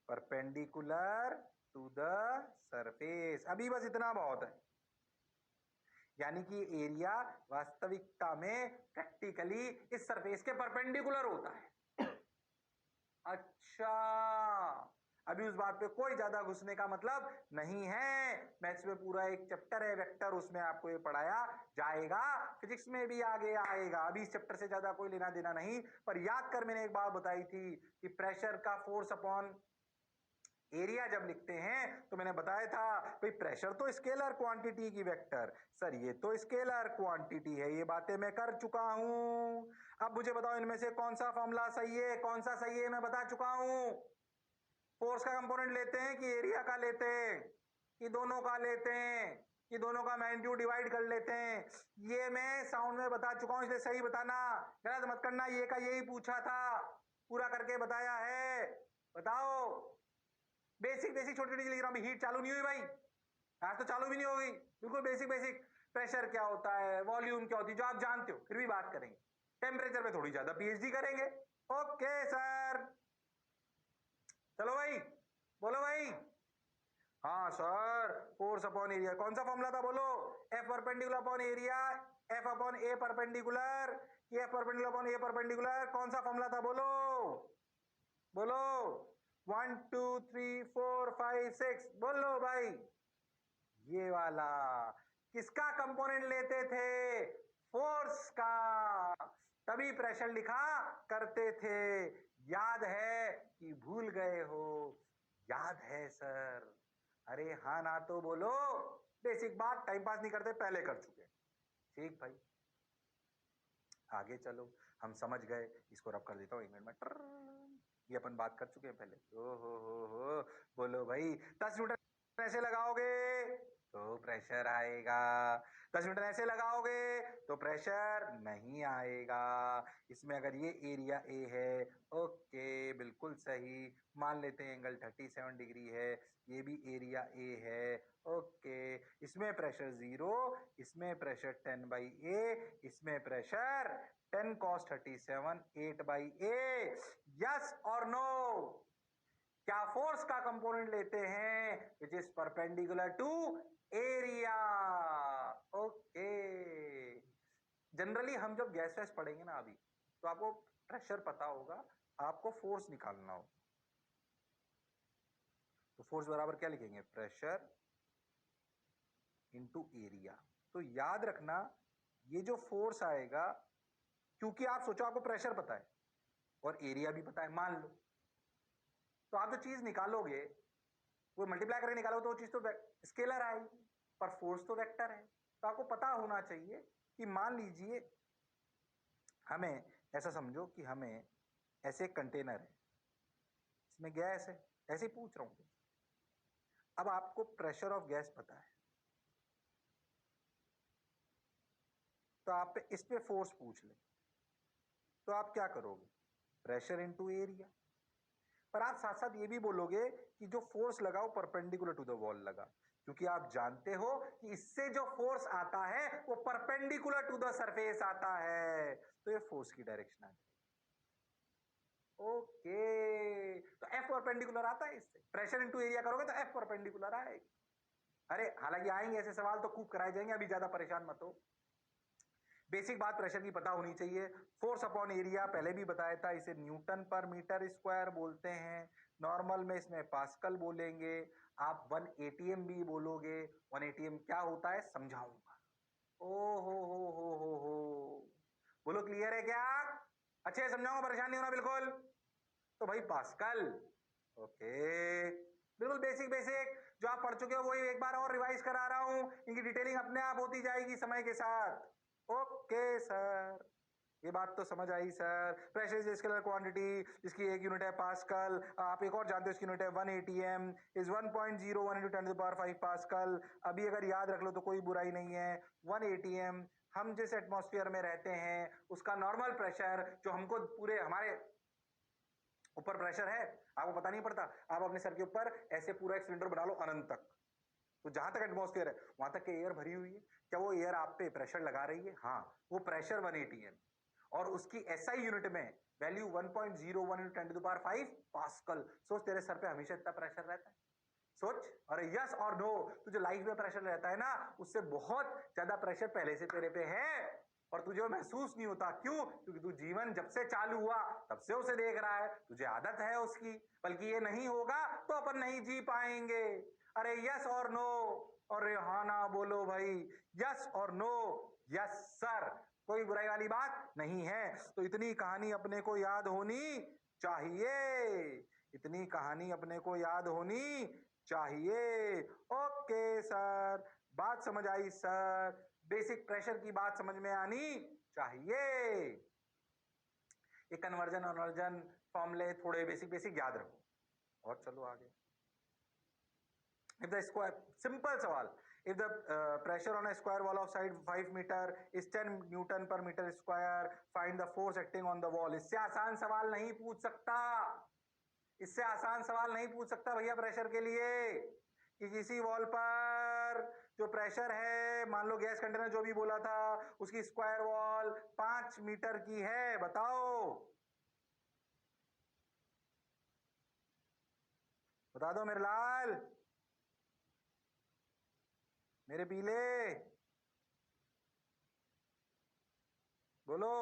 Perpendicular to the surface. अभी बस इतना बहुत है, यानी कि एरिया वास्तविकता में प्रैक्टिकली इस सरफेस के परपेंडिकुलर होता है। अच्छा, अभी उस बात पे कोई ज्यादा घुसने का मतलब नहीं है, मैथ्स में पूरा एक चैप्टर है वेक्टर, उसमें आपको ये पढ़ाया जाएगा, फिजिक्स में भी आगे आएगा। अभी इस चैप्टर से ज्यादा कोई लेना देना नहीं, पर याद कर, मैंने एक बात बताई थी कि प्रेशर का फोर्स अपॉन एरिया जब लिखते हैं तो मैंने बताया था भाई प्रेशर तो स्केलर क्वांटिटी की वेक्टर, सर ये तो स्केलर क्वांटिटी है, ये बातें मैं कर चुका हूं। अब मुझे बताओ इनमें से कौन सा फॉर्मूला सही है, कौन सा सही है, मैं बता चुका हूं। फोर्स का कंपोनेंट लेते हैं कि एरिया का लेते हैं, कि दोनों का लेते हैं, कि दोनों का मैग्नीट्यूड डिवाइड कर लेते हैं, ये मैं साउंड में बता चुका हूं, इसलिए सही बताना, गलत मत करना। ये का यही पूछा था, पूरा करके बताया है। बताओ, बेसिक बेसिक छोटी छोटी लिख रहा हूं, हीट चालू नहीं हुई भाई, आज तो चालू भी नहीं होगी, बिल्कुल बेसिक बेसिक। प्रेशर क्या होता है, वॉल्यूम क्या होती है, जो आप जानते हो, फिर भी बात करेंगे। टेम्परेचर में थोड़ी ज्यादा पीएचडी करेंगे। ओके सर, चलो भाई बोलो भाई। हाँ सर, फोर्स अपॉन एरिया कौन सा फॉर्मूला था बोलो? F perpendicular upon area, F upon A perpendicular, F perpendicular upon A perpendicular, कौन सा फॉर्मूला था बोलो? बोलो 1 2 3 4 5 6 बोलो भाई। ये वाला किसका कंपोनेंट लेते थे? फोर्स का, तभी प्रेशर लिखा करते थे। याद है कि भूल गए हो? याद है सर? अरे हाँ ना तो बोलो। बेसिक बात टाइम पास नहीं करते, पहले कर चुके। ठीक भाई, आगे चलो, हम समझ गए। इसको रब कर देता हूँ 1 मिनट में। ये अपन बात कर चुके हैं पहले। ओ हो, बोलो भाई। 10 न्यूटन ऐसे लगाओगे तो प्रेशर आएगा, 10 न्यूटन ऐसे लगाओगे तो प्रेशर नहीं आएगा। इसमें अगर ये एरिया ए है, ओके बिल्कुल सही, मान लेते हैं एंगल 37 डिग्री है, ये भी एरिया ए है, ओके। इसमें प्रेशर 0, इसमें प्रेशर 10/A, इसमें प्रेशर 10 cos 37 8/A। यस और नो? क्या फोर्स का कंपोनेंट लेते हैं which is perpendicular to area? Okay. Generally हम जब गैस वैस पढ़ेंगे ना अभी, तो आपको प्रेशर पता होगा, आपको फोर्स निकालना होगा। तो फोर्स बराबर क्या लिखेंगे? Pressure into area. तो याद रखना, ये जो फोर्स आएगा, क्योंकि आप सोचो आपको प्रेशर पता है और एरिया भी पता है, मान लो, तो आप जो चीज निकालोगे वो मल्टीप्लाई करके निकालोगे तो वो चीज तो स्केलर आएगी, पर फोर्स तो वेक्टर है। तो आपको पता होना चाहिए कि मान लीजिए हमें ऐसा समझो कि हमें ऐसे एक कंटेनर है, इसमें गैस है, ऐसे ही पूछ रहा हूं। अब आपको प्रेशर ऑफ गैस पता है, तो आप इस पे फोर्स पूछ ले, तो आप क्या करोगे? Pressure into area. पर आप साथ साथ ये भी बोलोगे कि जो फोर्स लगा वो परपेंडिकुलर टू द वॉल लगा, क्योंकि आप जानते हो कि इससे जो फोर्स आता है वो परपेंडिकुलर टू द सरफेस आता है, तो ये फोर्स की डायरेक्शन आ जाएगी। ओके, तो एफ परपेंडिकुलर आता है इससे। प्रेशर इनटू एरिया करोगे तो एफ परपेंडिकुलर आएगी। अरे हालांकि आएंगे ऐसे सवाल तो खूब कराए जाएंगे, अभी ज्यादा परेशान मत हो। बेसिक बात प्रेशर की पता होनी चाहिए। फोर्स अपॉन एरिया पहले भी बताया था, इसे न्यूटन पर मीटर स्क्वायर बोलते हैं, नॉर्मल में इसमें पास्कल बोलेंगे। आप 1 ATM भी बोलोगे। 1 ATM क्या होता है समझाऊंगा। ओ हो, बोलो क्लियर है क्या? अच्छे से समझाऊंगा, परेशान नहीं होना बिल्कुल। तो भाई पास्कल, ओके, बिल्कुल बेसिक बेसिक जो आप पढ़ चुके हो वही एक बार और रिवाइज करा रहा हूं, इनकी डिटेलिंग अपने आप होती जाएगी समय के साथ। ओके सर, ये बात तो समझ आई sir. Pressure is scalar quantity, जिसकी एक यूनिट है पास्कल। आप एक और जानते हो इसकी यूनिट है 1 ATM is 1.01 into 10 to the power 5 pascal. अभी अगर याद रख लो तो कोई बुराई नहीं है। 1 ATM हम जिस एटमॉस्फेयर में रहते हैं उसका नॉर्मल प्रेशर, जो हमको पूरे हमारे ऊपर प्रेशर है आपको पता नहीं पड़ता, आप अपने सर के ऊपर ऐसे पूरा एक सिलेंडर बना लो अनंत तक, तो जहां तक एटमॉस्फेयर है वहां तक के एयर भरी हुई है। क्या वो एयर आप पे प्रेशर लगा रही है? हाँ, वो प्रेशर 1 ATM और उसकी एसआई यूनिट में value 1.01 into 10 to the power 5 pascal. सोच तेरे सर पे हमेशा इतना प्रेशर रहता है, सोच। अरे यस और नो, तुझे लाइफ में प्रेशर रहता है ना, उससे बहुत ज्यादा प्रेशर पहले से तेरे पे है और तुझे महसूस नहीं होता। क्यों? क्योंकि तू जीवन जब से चालू हुआ तब से उसे देख रहा है, तुझे आदत है उसकी। बल्कि ये नहीं होगा तो अपन नहीं जी पाएंगे। अरे यस और नो? अरे हाँ ना बोलो भाई, यस और नो? यस सर, कोई बुराई वाली बात नहीं है। तो इतनी कहानी अपने को याद होनी चाहिए, इतनी कहानी अपने को याद होनी चाहिए। ओके सर, बात समझ आई सर, बेसिक प्रेशर की बात समझ में आनी चाहिए। ये कन्वर्जन अनवर्जन फॉर्मूले थोड़े बेसिक बेसिक याद रखो और चलो आगे। If the square, simple सवाल, if the pressure on a square wall of side 5 meter is 10 Newton per meter square, find the force acting on the wall। इससे आसान सवाल नहीं पूछ सकता, इससे आसान सवाल नहीं पूछ सकता भैया प्रेशर के लिए, कि किसी वॉल पर जो प्रेशर है, मान लो गैस कंटेनर जो भी बोला था, उसकी स्क्वायर वॉल 5 मीटर की है, बताओ, बता दो मेरे लाल, मेरे पीले, बोलो।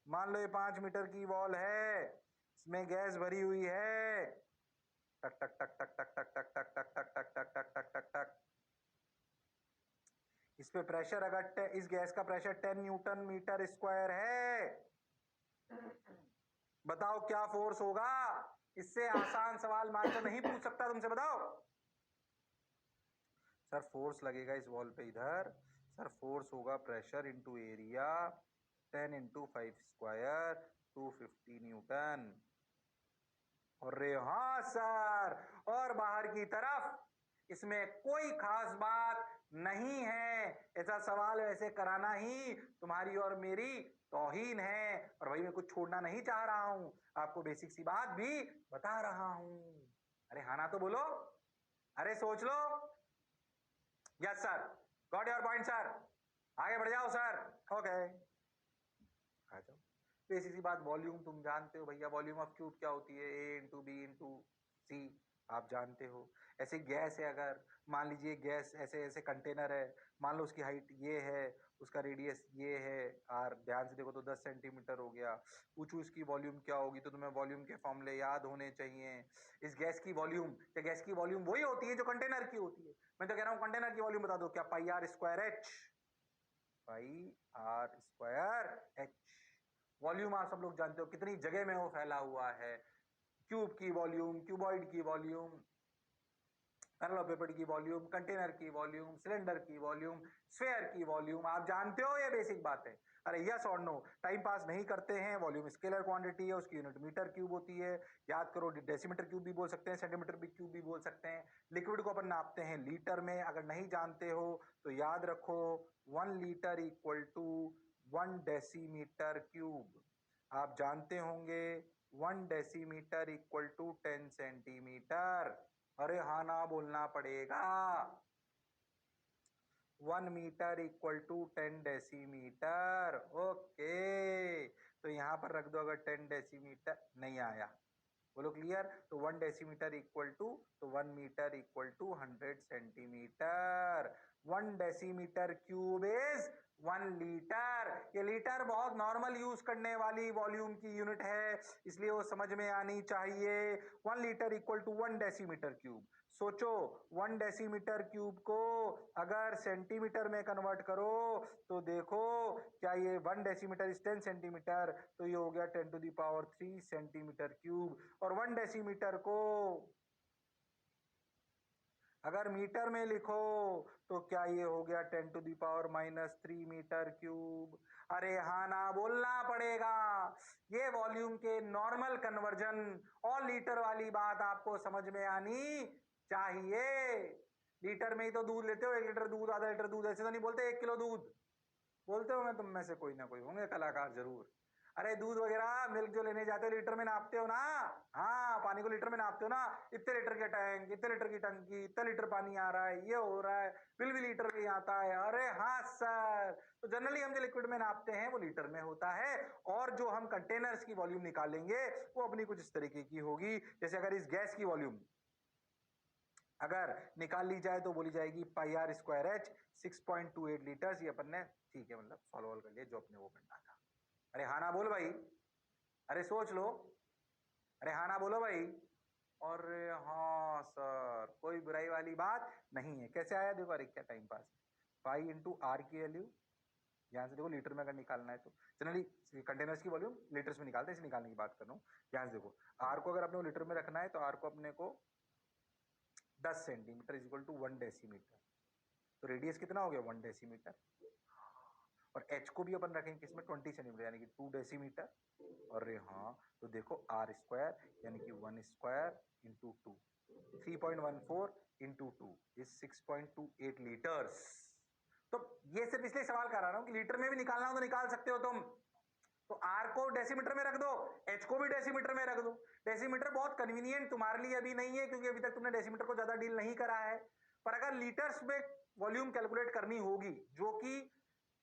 मान लो ये 5 मीटर की वॉल है, इसमें गैस भरी हुई है, टक टक टक टक टक टक टक टक टक टक टक टक टक टक टक टक। इस पे प्रेशर अगर इस गैस का प्रेशर 10 न्यूटन मीटर स्क्वायर है, बताओ क्या फोर्स होगा। इससे आसान सवाल मास्टर नहीं पूछ सकता तुमसे, बताओ। सर फोर्स लगेगा इस वॉल पे इधर, सर फोर्स होगा pressure into area 10 into 5 square 250 Newton. और हाँ सर, और बाहर की तरफ इसमें कोई खास बात नहीं है, ऐसा सवाल वैसे कराना ही तुम्हारी और मेरी तौहीन है, और भाई मैं कुछ छोड़ना नहीं चाह रहा हूं, आपको बेसिक सी बात भी बता रहा हूं। अरे हाँ ना तो बोलो, अरे सोच लो। Yes sir, got your point sir, आगे बढ़ जाओ सर। ओके, आ जाओ। बेसिक सी बात, वॉल्यूम तुम जानते हो भैया, वॉल्यूम ऑफ क्यूब क्या होती है, ए इंटू बी इंटू सी, आप जानते हो। ऐसे गैस है, अगर मान लीजिए गैस ऐसे ऐसे कंटेनर है, मान लो उसकी हाइट ये है, उसका रेडियस ये है आर, ध्यान से देखो तो 10 सेंटीमीटर हो गया। पूछू इसकी वॉल्यूम क्या होगी, तो तुम्हें वॉल्यूम के फॉर्मूले याद होने चाहिए। इस गैस की वॉल्यूम, क्या गैस की वॉल्यूम वही होती है जो कंटेनर की होती है? मैं तो कह रहा हूँ कंटेनर की वॉल्यूम बता दो, क्या pi are square h, pi are square h. Volume आप सब लोग जानते हो कितनी जगह में वो फैला हुआ है, क्यूब की वॉल्यूम, क्यूबॉइड की वॉल्यूम, पैरेललोपेड की वॉल्यूम, कंटेनर की वॉल्यूम, सिलेंडर की वॉल्यूम, स्फेयर की वॉल्यूम, आप जानते हो ये बेसिक बात है। अरे यस और नो, टाइम पास नहीं करते हैं। वॉल्यूम स्केलर क्वांटिटी है, उसकी यूनिट मीटर क्यूब होती है, याद करो। डेसीमीटर क्यूब भी बोल सकते हैं, सेंटीमीटर भी क्यूब भी बोल सकते हैं। लिक्विड को अपन नापते हैं लीटर में, अगर नहीं जानते हो तो याद रखो 1 litre equal to 1 decimetre cube. आप जानते होंगे 1 डेसीमीटर इक्वल टू 10 सेंटीमीटर। अरे हाँ ना बोलना पड़ेगा। 1 metre equal to 10 decimetre. Okay, तो यहां पर रख दो, अगर 10 डेसीमीटर नहीं आया, बोलो क्लियर। तो 1 डेसीमीटर इक्वल टू, तो 1 metre equal to 100 centimetre. 1 decimetre cube is 1 litre. ये लीटर बहुत नॉर्मल यूज करने वाली वॉल्यूम की यूनिट है, इसलिए वो समझ में आनी चाहिए। 1 litre equal to 1 decimetre cube. सोचो 1 डेसीमीटर क्यूब को अगर सेंटीमीटर में कन्वर्ट करो तो देखो, क्या ये 1 डेसीमीटर इज 10 सेंटीमीटर, तो ये हो गया 10 to the power 3 centimetre cube. और 1 डेसीमीटर को अगर मीटर में लिखो तो क्या ये हो गया 10 to the power -3 metre cube. अरे हाँ ना बोलना पड़ेगा। ये वॉल्यूम के नॉर्मल कन्वर्जन और लीटर वाली बात आपको समझ में आनी चाहिए। लीटर में ही तो दूध लेते हो, 1 लीटर दूध, आधा लीटर दूध, ऐसे तो नहीं बोलते 1 किलो दूध। बोलते हो, मैं तुम में से कोई ना कोई होंगे कलाकार जरूर। अरे दूध वगैरह मिल्क जो लेने जाते हो लीटर में नापते हो ना, हाँ पानी को लीटर में नापते हो ना, इतने लीटर के टैंक, इतने लीटर की टंकी, इतने लीटर पानी आ रहा है, ये हो रहा है, बिल भी लीटर में आता है। अरे हाँ सर, तो जनरली हम जो लिक्विड में नापते हैं वो लीटर में होता है, और जो हम कंटेनर्स की वॉल्यूम निकालेंगे वो अपनी कुछ इस तरीके की होगी। जैसे अगर इस गैस की वॉल्यूम अगर निकाल ली जाए तो बोली जाएगी पाई आर स्क्वायर एच 6.28 लीटर्स। ये अपन ने ठीक है मतलब सॉल्व कर लिया जो अपने वो करना था। अरे हाँ ना बोल भाई, अरे सोच लो, अरे हाँ ना बोलो भाई। और हाँ सर, कोई बुराई वाली बात नहीं है। कैसे आया देखो, अरे क्या time pass. Pi into R की वैल्यू, ध्यान से देखो, लीटर में अगर निकालना है तो जनरली कंटेनर्स की वॉल्यूम लीटर्स में निकालते हैं, इसे निकालने की बात कर रहा हूँ। ध्यान से देखो, आर को अगर अपने लीटर में रखना है तो आर को अपने को 10 centimetre is equal to 1 decimetre, तो रेडियस कितना हो गया 1 डेसीमीटर। और एच को भी अपन रखेंगे किसमें 20 सेंटीमीटर यानी कि 2 डेसीमीटर। और हाँ तो देखो आर स्क्वायर यानी कि 1 square into 2, 3.14 into 2 is 6.28 litres. तो ये सिर्फ इसलिए सवाल कर रहा हूं कि लीटर में भी निकालना हो तो निकाल सकते हो तुम। तो आर को डेसीमीटर में रख दो, एच को भी डेसीमीटर में रख दो। डेसीमीटर बहुत कन्वीनियंट तुम्हारे लिए अभी नहीं है क्योंकि अभी तक तुमने डेसीमीटर को ज्यादा डील नहीं करा है, पर अगर लीटर्स में वॉल्यूम कैलकुलेट करनी होगी, जो कि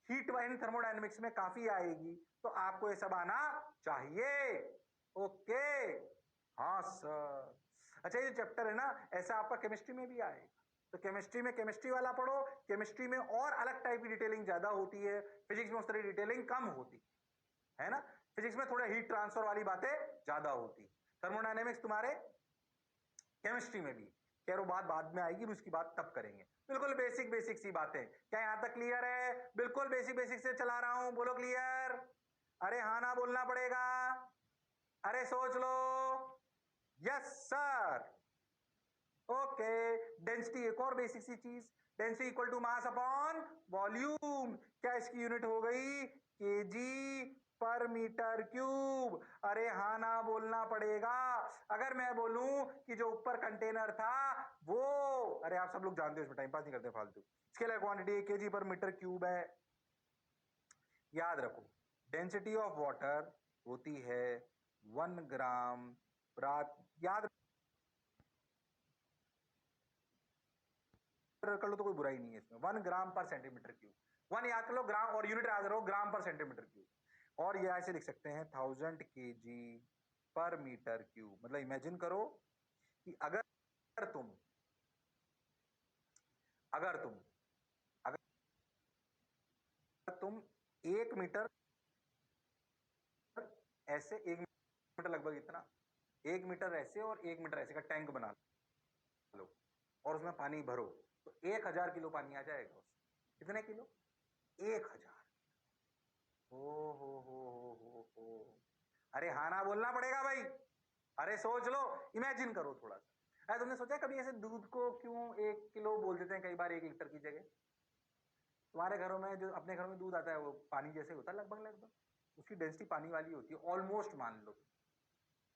हीट वाइन थर्मोडायनेमिक्स में काफी आएगी, तो आपको ये सब आना चाहिए। ओके, हाँ सर। अच्छा, ये चैप्टर है ना, ऐसा आपका केमिस्ट्री में भी आएगा, तो केमिस्ट्री में केमिस्ट्री वाला पढ़ो, केमिस्ट्री में और अलग टाइप की डिटेलिंग ज्यादा होती है, फिजिक्स में उस तरह डिटेलिंग कम होती है ना। फिजिक्स में थोड़ा हीट ट्रांसफर वाली बातें ज्यादा होती, थर्मोडायनेमिक्स तुम्हारे केमिस्ट्री में भी, खैर वो बात बाद में आएगी, उसकी बात तब करेंगे। बिल्कुल बेसिक बेसिक सी बातें, क्या यहां तक क्लियर है? बिल्कुल बेसिक बेसिक से चला रहा हूं, बोलो क्लियर। अरे हाँ ना बोलना पड़ेगा, अरे सोच लो। Yes sir. ओके, डेंसिटी एक और बेसिक सी चीज, density equal to mass upon volume. क्या इसकी यूनिट हो गई? केजी पर मीटर क्यूब। अरे हाँ ना बोलना पड़ेगा। अगर मैं बोलूं कि जो ऊपर कंटेनर था वो, अरे आप सब लोग जानते हो, इसमें टाइम पास नहीं करते फालतू, स्केलर क्वांटिटी केजी पर मीटर क्यूब है। याद रखो, डेंसिटी ऑफ वाटर होती है 1 ग्राम याद कर लो तो कोई बुराई नहीं है इसमें, 1 ग्राम पर सेंटीमीटर क्यूब। वन याद कर लो, ग्राम, और यूनिट याद रखो ग्राम पर सेंटीमीटर क्यूब। और ये ऐसे लिख सकते हैं 1000 kg पर मीटर क्यूब। मतलब इमेजिन करो कि तुम अगर तुम अगर तुम 1 मीटर ऐसे, 1 मीटर लगभग इतना, 1 मीटर ऐसे और 1 मीटर ऐसे का टैंक बना लो और उसमें पानी भरो, तो 1000 किलो पानी आ जाएगा उसमें। कितने किलो? 1000। ओ हो। अरे हाँ ना बोलना पड़ेगा भाई, अरे सोच लो, इमेजिन करो थोड़ा सा। अरे तुमने सोचा कभी ऐसे दूध को क्यों 1 किलो बोल देते हैं कई बार 1 लीटर की जगह? तुम्हारे घरों में जो अपने घरों में दूध आता है वो पानी जैसे होता है लगभग लगभग, उसकी डेंसिटी पानी वाली होती है ऑलमोस्ट, मान लो।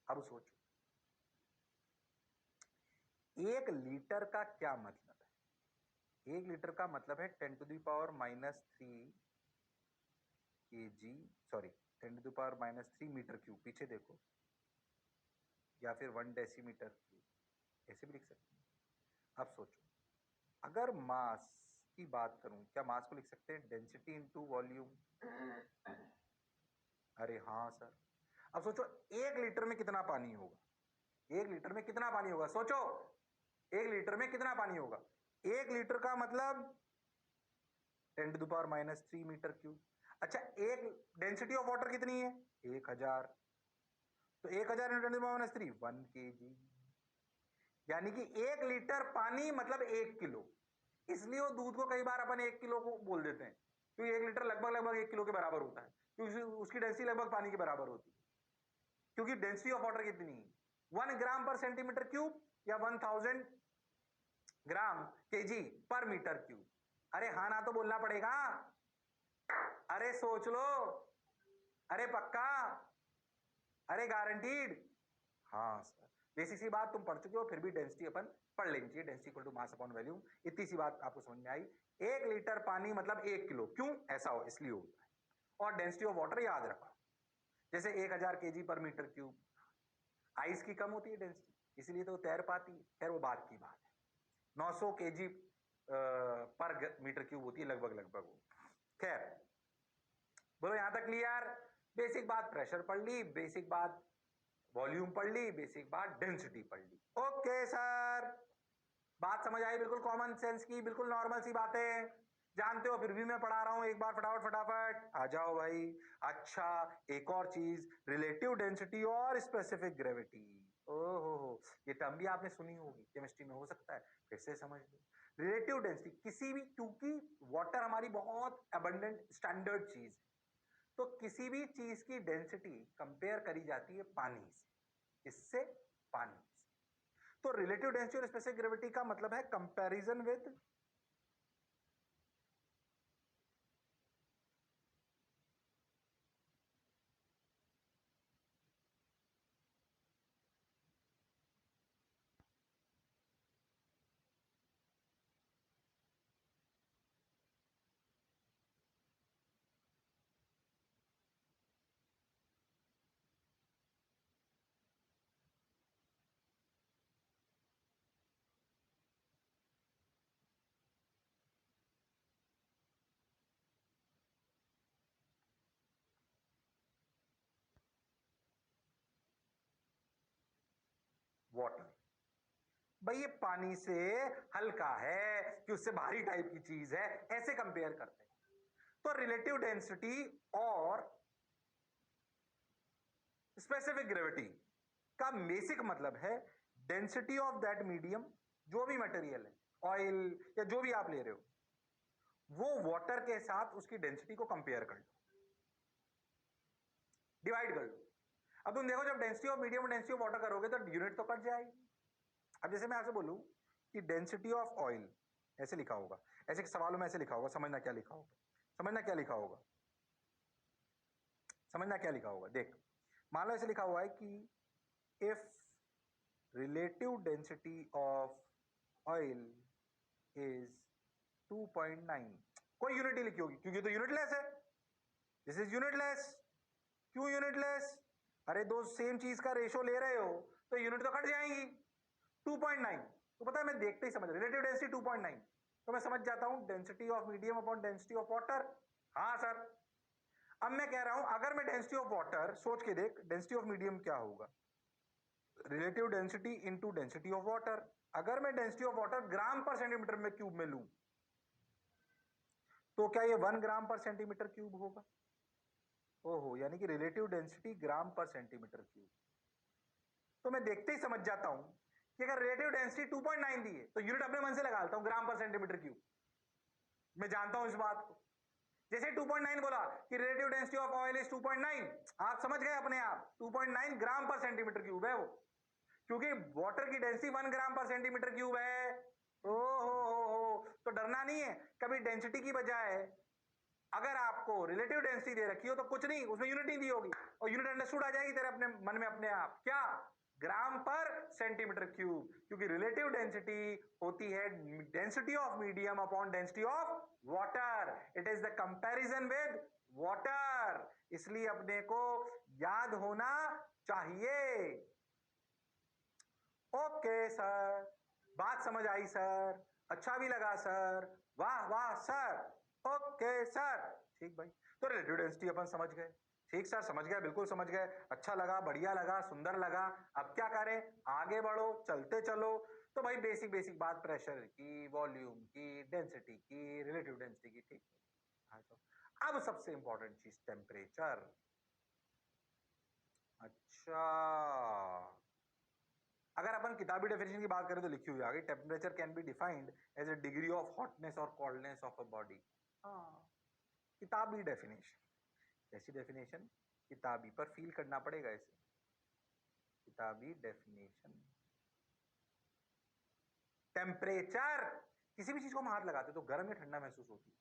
अब सोचो 1 लीटर का क्या मतलब है? 1 लीटर का मतलब है 10⁻³ kg, सॉरी 10⁻³ क्यूब, पीछे देखो, या फिर 1 डेसीमीटर क्यूब, ऐसे भी लिख सकते हैं। अब सोचो, अगर मास की बात करूं, क्या मास को लिख सकते हैं डेंसिटी इंटू वॉल्यूम? अरे हाँ सर। अब सोचो 1 लीटर में कितना पानी होगा, 1 लीटर में कितना पानी होगा, सोचो 1 लीटर में कितना पानी होगा? 1 लीटर का मतलब 10⁻³ क्यूब। अच्छा, एक डेंसिटी ऑफ वाटर कितनी है? 1000, तो 1000 इंटू 10⁻³ 1 kg, यानी कि 1 लीटर पानी मतलब 1 किलो। इसलिए वो दूध को कई बार अपन 1 किलो को बोल देते हैं, क्योंकि 1 लीटर लगभग लगभग 1 किलो के बराबर होता है, क्योंकि उसकी डेंसिटी लगभग पानी के बराबर होती है। क्योंकि डेंसिटी ऑफ वाटर कितनी है? 1 ग्राम पर सेंटीमीटर क्यूब या 1000 ग्राम केजी पर मीटर क्यूब। अरे हाँ ना तो बोलना पड़ेगा, अरे सोच लो, अरे पक्का, अरे गारंटीड। हाँ सर, बेसिक सी बात तुम पढ़ चुके हो, फिर भी डेंसिटी अपन पढ़ लेनी चाहिए, density equal to mass upon volume. इतनी सी बात आपको समझ में आई। 1 लीटर पानी मतलब 1 किलो, क्यों ऐसा हो, इसलिए होता है। और डेंसिटी ऑफ वाटर याद रखो, जैसे 1000 kg पर मीटर क्यूब, आइस की कम होती है डेंसिटी, इसलिए तो तैर पाती है, खैर वो बात की बात है। 900 kg पर मीटर क्यूब होती है लगभग लगभग वो। खैर, बोलो यहां तक क्लियर? बेसिक बात प्रेशर पढ़ ली, बेसिक बात वॉल्यूम पढ़ ली, बेसिक बात डेंसिटी पढ़ ली। ओके सर, बात समझ आई? बिल्कुल कॉमन सेंस की, बिल्कुल नॉर्मल सी बातें जानते हो, फिर भी मैं पढ़ा रहा हूं एक बार, फटाफट फटाफट आ जाओ भाई। अच्छा, एक और चीज, रिलेटिव डेंसिटी और स्पेसिफिक ग्रेविटी। ओहो, ये टर्म भी आपने सुनी होगी, केमिस्ट्री में, हो सकता है फिर से समझ लो। रिलेटिव डेंसिटी किसी भी, क्योंकि वाटर हमारी बहुत अबंडेंट स्टैंडर्ड चीज है, तो किसी भी चीज की डेंसिटी कंपेयर करी जाती है पानी से। इससे? पानी से। तो रिलेटिव डेंसिटी और स्पेसिफिक ग्रेविटी का मतलब है कंपैरिजन विद वाटर। भाई ये पानी से हल्का है कि उससे भारी टाइप की चीज है, ऐसे कंपेयर करते हैं। तो रिलेटिव डेंसिटी और स्पेसिफिक ग्रेविटी का बेसिक मतलब है डेंसिटी ऑफ दैट मीडियम, जो भी मटेरियल है, ऑयल या जो भी आप ले रहे हो, वो वाटर के साथ उसकी डेंसिटी को कंपेयर कर लो, डिवाइड कर लो। अब तुम देखो जब डेंसिटी ऑफ मीडियम और डेंसिटी ऑफ वाटर करोगे तो यूनिट तो कट जाएगी। अब जैसे मैं आपसे बोलूं कि डेंसिटी ऑफ ऑयल ऐसे लिखा होगा, ऐसे सवालों में ऐसे लिखा होगा, समझना क्या लिखा होगा, समझना क्या लिखा होगा, समझना क्या लिखा होगा। देख, मान लो ऐसे लिखा हुआ है कि if relative density of oil is 2.9, कोई यूनिट ही लिखी होगी क्योंकि तो यूनिटलेस है, दिस इज यूनिटलेस। क्यों यूनिटलेस? अरे दो सेम चीज का रेशो ले रहे हो तो यूनिट तो कट जाएंगी। 2.9 तो पता है मैं देखते ही समझ, रिलेटिव डेंसिटी 2.9 तो मैं समझ जाता हूं density of medium upon density of water. हाँ सर। अब मैं कह रहा हूं अगर मैं डेंसिटी ऑफ वाटर, सोच के देख डेंसिटी ऑफ मीडियम क्या होगा, relative density into density of water. अगर मैं डेंसिटी ऑफ वाटर ग्राम पर सेंटीमीटर में क्यूब में लूं तो क्या ये 1 ग्राम पर सेंटीमीटर क्यूब होगा? ओहो, यानी कि रिलेटिव डेंसिटी ग्राम पर सेंटीमीटर क्यूब। तो मैं देखते ही समझ जाता हूं कि अगर रिलेटिव डेंसिटी 2.9 दी है तो यूनिट अपने मन से लगा लेता हूं, ग्राम पर सेंटीमीटर क्यूब। मैं जानता हूं इस बात को। जैसे 2.9 बोला कि relative density of oil is 2.9, आप समझ गए अपने आप 2.9 ग्राम पर सेंटीमीटर क्यूब है वो, क्योंकि वाटर की डेंसिटी 1 ग्राम पर सेंटीमीटर क्यूब है। ओ हो, तो डरना नहीं है। कभी डेंसिटी की बजाय अगर आपको रिलेटिव डेंसिटी दे रखी हो तो कुछ नहीं, उसमें यूनिट नहीं दी होगी और यूनिट अंडरस्टूड आ जाएगी तेरे अपने मन में अपने आप, क्या? ग्राम पर सेंटीमीटर क्यूब, क्योंकि रिलेटिव डेंसिटी होती है density of medium upon density of water. It is the comparison with water, इसलिए अपने को याद होना चाहिए। ओके सर, बात समझ आई सर, अच्छा भी लगा सर, वाह वाह सर, ओके सर, ठीक भाई। तो रिलेटिव डेंसिटी अपन समझ गए, ठीक सर समझ गए, बिल्कुल समझ गए, अच्छा लगा, बढ़िया लगा, सुंदर लगा। अब क्या करें, आगे बढ़ो, चलते चलो। तो भाई बेसिक बेसिक बात प्रेशर की, वॉल्यूम की, डेंसिटी की, रिलेटिव डेंसिटी की, ठीक है। तो अब सबसे इंपॉर्टेंट चीज टेम्परेचर। अच्छा, अगर अपन किताबी डेफिनेशन की बात करें तो लिखी हुई आ गई, temperature can be defined as a degree of hotness और कोल्डनेस ऑफ अ बॉडी। हाँ, किताबी डेफिनेशन। कैसी डेफिनेशन? किताबी, पर फील करना पड़ेगा इसे। किताबी डेफिनेशन। टेम्परेचर, किसी भी चीज को हम हाथ लगाते तो गर्म या ठंडा महसूस होती है,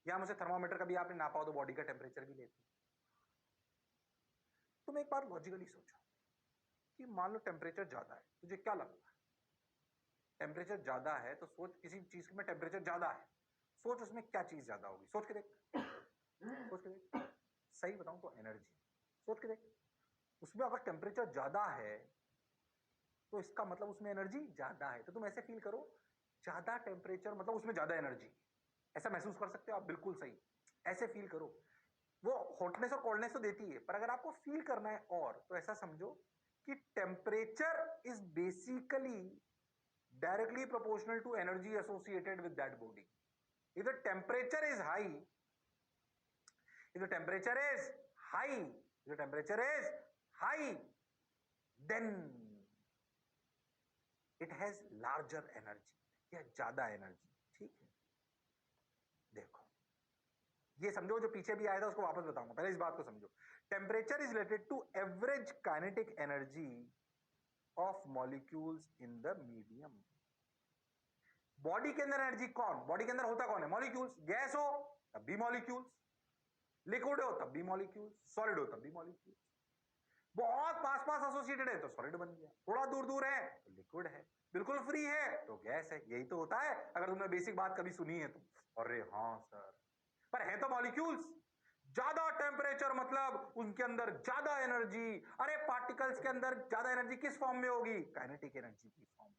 या मुझे थर्मामीटर का भी आपने नापा हो तो बॉडी का टेम्परेचर भी लेती है। तुम एक बार लॉजिकली सोचो कि मान लो टेम्परेचर ज्यादा है, तुझे क्या लगता है? टेम्परेचर ज्यादा है तो सोच, किसी चीज में टेम्परेचर ज्यादा है, सोच उसमें क्या चीज ज्यादा होगी, सोच के देख, सोच के देख। सही बताऊं तो एनर्जी। सोच के देख, उसमें अगर टेम्परेचर ज्यादा है तो इसका मतलब उसमें एनर्जी ज्यादा है। तो तुम ऐसे फील करो, ज्यादा टेम्परेचर मतलब उसमें ज्यादा एनर्जी, ऐसा महसूस कर सकते हो आप, बिल्कुल सही। ऐसे फील करो। वो हॉटनेस और कोल्डनेस तो देती है, पर अगर आपको फील करना है और, तो ऐसा समझो कि temperature is basically directly proportional to energy associated with that body. If the temperature is high, if the temperature is high, if the temperature is high, then it has larger energy, या ज्यादा energy. ठीक है, देखो ये समझो, जो पीछे भी आया था उसको वापस बताऊंगा, पहले इस बात को समझो। Temperature is related to average kinetic energy of molecules in the medium. Body के अंदर एनर्जी कौन, बॉडी के अंदर होता कौन है? मॉलिक्यूल्स। गैस हो तब भी मॉलिक्यूल्स, लिक्विड हो तब भी मॉलिक्यूल्स, सॉलिड हो तब भी मॉलिक्यूल्स। बहुत पास पास एसोसिएटेड है तो सॉलिड बन गया, थोड़ा दूर दूर है तो लिक्विड है, बिल्कुल फ्री है तो गैस है। यही तो होता है, अगर तुमने बेसिक बात कभी सुनी है तो। अरे हाँ सर, पर है तो मॉलिक्यूल्स। ज्यादा टेम्परेचर मतलब उनके अंदर ज्यादा एनर्जी। अरे पार्टिकल्स के अंदर ज्यादा एनर्जी किस फॉर्म में होगी? काइनेटिक एनर्जी की फॉर्म में।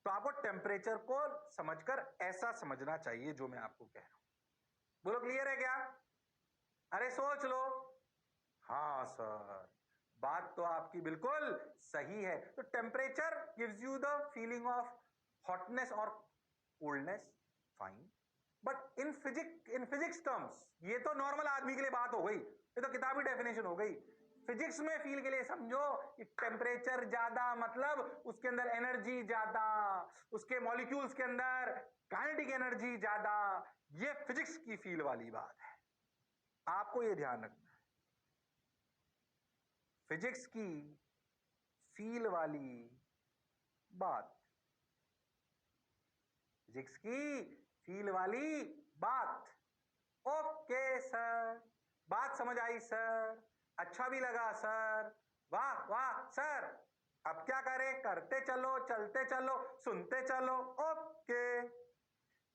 तो आपको टेम्परेचर को समझकर ऐसा समझना चाहिए जो मैं आपको कह रहा हूं। बोलो क्लियर है क्या? अरे सोच लो। हाँ सर, बात तो आपकी बिल्कुल सही है। तो temperature gives you the feeling of hotness और coldness, fine, but in physics terms, ये तो नॉर्मल आदमी के लिए बात हो गई, ये तो किताबी डेफिनेशन हो गई। फिजिक्स में फील के लिए समझो कि टेम्परेचर ज्यादा मतलब उसके अंदर एनर्जी ज्यादा, उसके मॉलिक्यूल्स के अंदर काइनेटिक एनर्जी ज्यादा, ये फिजिक्स की फील वाली बात है, आपको ये ध्यान रखना है। फिजिक्स की फील वाली बात, फिजिक्स की फील वाली बात। ओके सर, बात समझ आई सर, अच्छा भी लगा सर, वाह वाह सर। अब क्या करें, करते चलो, चलते चलो, सुनते चलो। ओके,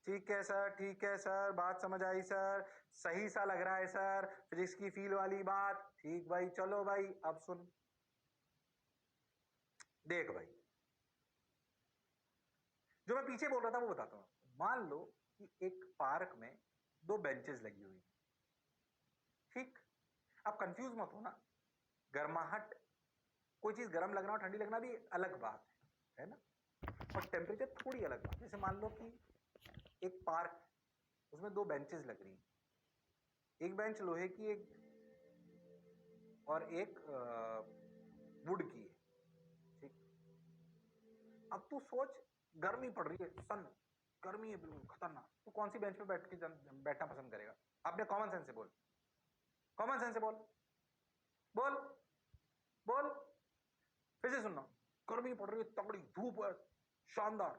ठीक है सर, ठीक है सर, बात समझ आई सर, सही सा लग रहा है सर, फिजिक्स की फील वाली बात। ठीक भाई, चलो भाई, अब सुन, देख भाई, जो मैं पीछे बोल रहा था वो बताता हूं आपको। मान लो कि एक पार्क में दो बेंचेस लगी हुई, ठीक। अब कंफ्यूज मत होना, गर्माहट, कोई चीज गर्म लगना और ठंडी लगना भी अलग बात है ना, और टेम्परेचर थोड़ी अलग बात। जैसे मान लो कि एक पार्क, उसमें दो बेंचेस लग रही, एक बेंच लोहे की, एक और एक वुड की है, ठीक। अब तू सोच, गर्मी पड़ रही है, सन, गर्मी है बिल्कुल खतरनाक, तू कौन सी बेंच पे बैठना पसंद करेगा? अपने कॉमन सेंस से बोल, कॉमन सेंस से बोल, बोल बोल, फिर से सुनना। गर्मी पड़ रही है, तगड़ी धूप है, शानदार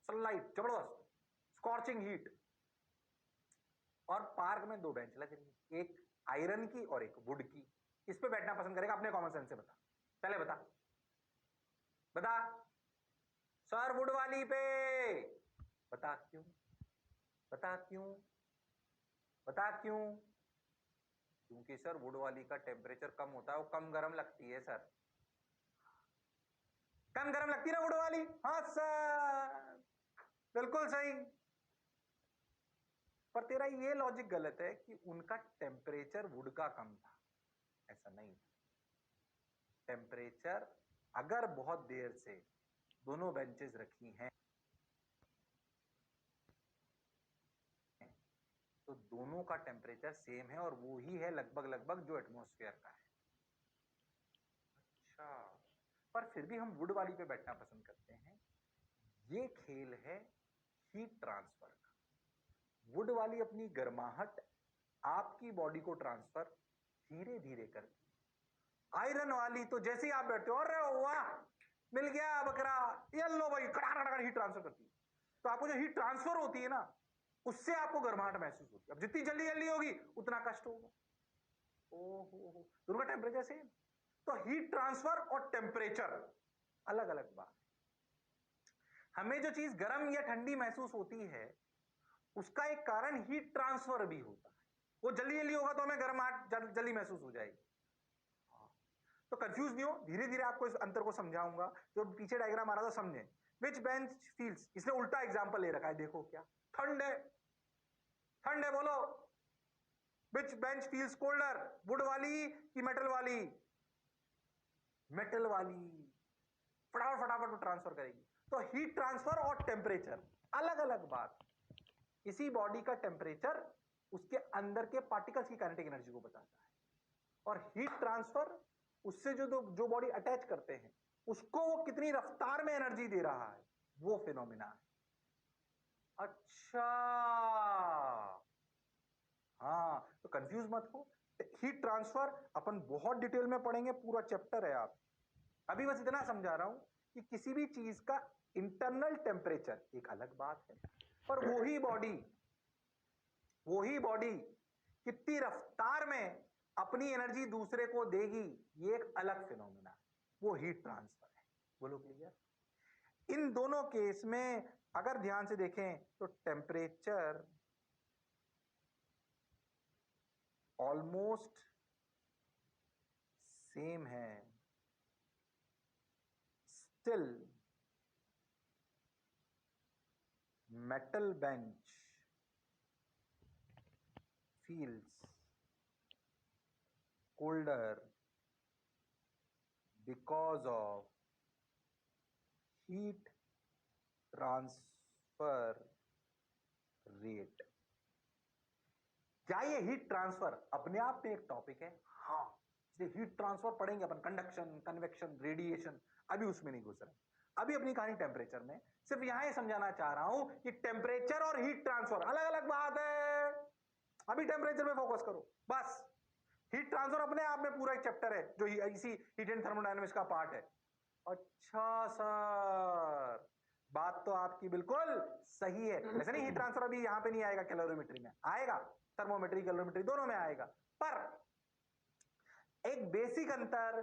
सनलाइट, जबरदस्त स्कॉर्चिंग हीट, और पार्क में दो बेंच लग रही है, एक आयरन की और एक वुड की। किस पे बैठना पसंद करेगा अपने कॉमन सेंस से बता, पहले बता, बता। सर वुड वाली पे। बता क्यों, बता क्यों, बता क्यों? क्योंकि सर वुड वाली का टेम्परेचर कम होता है, वो कम गर्म लगती है सर, कम गर्म लगती है ना वुड वाली। हाँ सर, बिल्कुल सही। पर तेरा ये लॉजिक गलत है कि उनका टेम्परेचर वुड का कम था, ऐसा नहीं। टेम्परेचर अगर बहुत देर से दोनों बेंचेस रखी हैं तो दोनों का टेम्परेचर सेम है, और वो ही है लगभग लगभग जो एटमॉस्फेयर का है। अच्छा, पर फिर भी हम वुड वाली पे बैठना पसंद करते हैं। ये खेल है हीट ट्रांसफर का। वुड वाली अपनी गर्माहट आपकी बॉडी को ट्रांसफर धीरे धीरे करती, आयरन वाली तो जैसे ही आप बैठते हो, अरे वाह मिल गया बकरा, ये लो भाई, कड़ाकड़ हीट ट्रांसफर करती है। तो आपको जो हीट ट्रांसफर होती है ना, उससे आपको गर्माहट महसूस होती है। अब जितनी जल्दी जल्दी होगी उतना कष्ट होगा। ओहो, दोनों का टेम्परेचर सेम, तो हीट ट्रांसफर और टेम्परेचर अलग अलग बात। हमें जो चीज गर्म या ठंडी महसूस होती है उसका एक कारण हीट ट्रांसफर भी होता है। वो जल्दी जल्दी होगा तो हमें गर्माहट जल्दी महसूस हो जाएगी। तो कंफ्यूज नहीं हो, धीरे धीरे आपको इस अंतर को समझाऊंगा। जो पीछे डायग्राम आ रहा था समझे। विच बेंच फील्स, इसने उल्टा एग्जांपल ले रखा है, देखो क्या, ठंड है, ठंड है, बोलो। विच बेंच फील्स कोल्डर, वुड वाली कि मेटल वाली? मेटल वाली, फटाफट फटाफट वो ट्रांसफर करेगी। तो हीट ट्रांसफर और टेम्परेचर अलग अलग बात। इसी बॉडी का टेम्परेचर उसके अंदर के पार्टिकल्स की काइनेटिक एनर्जी को बताता है, और हीट ट्रांसफर उससे जो बॉडी अटैच करते हैं उसको वो कितनी रफ्तार में एनर्जी दे रहा है, वो फिनोमिना है। अच्छा, हाँ, तो कंफ्यूज मत हो। हीट ट्रांसफर अपन बहुत डिटेल में पढ़ेंगे, पूरा चैप्टर है। आप अभी बस इतना समझा रहा हूं कि किसी भी चीज का इंटरनल टेम्परेचर एक अलग बात है, पर वही बॉडी कितनी रफ्तार में अपनी एनर्जी दूसरे को देगी, ये एक अलग फिनोमिना है, वो हीट ट्रांसफर है। बोलो क्लियर? इन दोनों केस में अगर ध्यान से देखें तो टेम्परेचर ऑलमोस्ट सेम है, still metal bench feels colder because of heat transfer rate. क्या ये हीट ट्रांसफर अपने आप में एक टॉपिक है? हाँ, इसलिए हीट ट्रांसफर पढ़ेंगे अपन, कंडक्शन, कन्वेक्शन, रेडिएशन, अभी उसमें नहीं घुस रहे। अभी अपनी कहानी टेम्परेचर में। सिर्फ यहां ये समझाना चाह रहा हूं कि टेम्परेचर और हीट ट्रांसफर अलग अलग बात है। अभी टेम्परेचर में फोकस करो बस। हीट ट्रांसफर अपने आप में पूरा एक चैप्टर है जो इसी हीट एंड थर्मोडायनेमिक्स का पार्ट है। अच्छा सर, बात तो आपकी बिल्कुल सही है। ऐसा नहीं हीट ट्रांसफर अभी यहां पे नहीं आएगा, कैलोरीमेट्री में आएगा, थर्मोमेट्री कैलोरीमेट्री दोनों में आएगा, पर एक बेसिक अंतर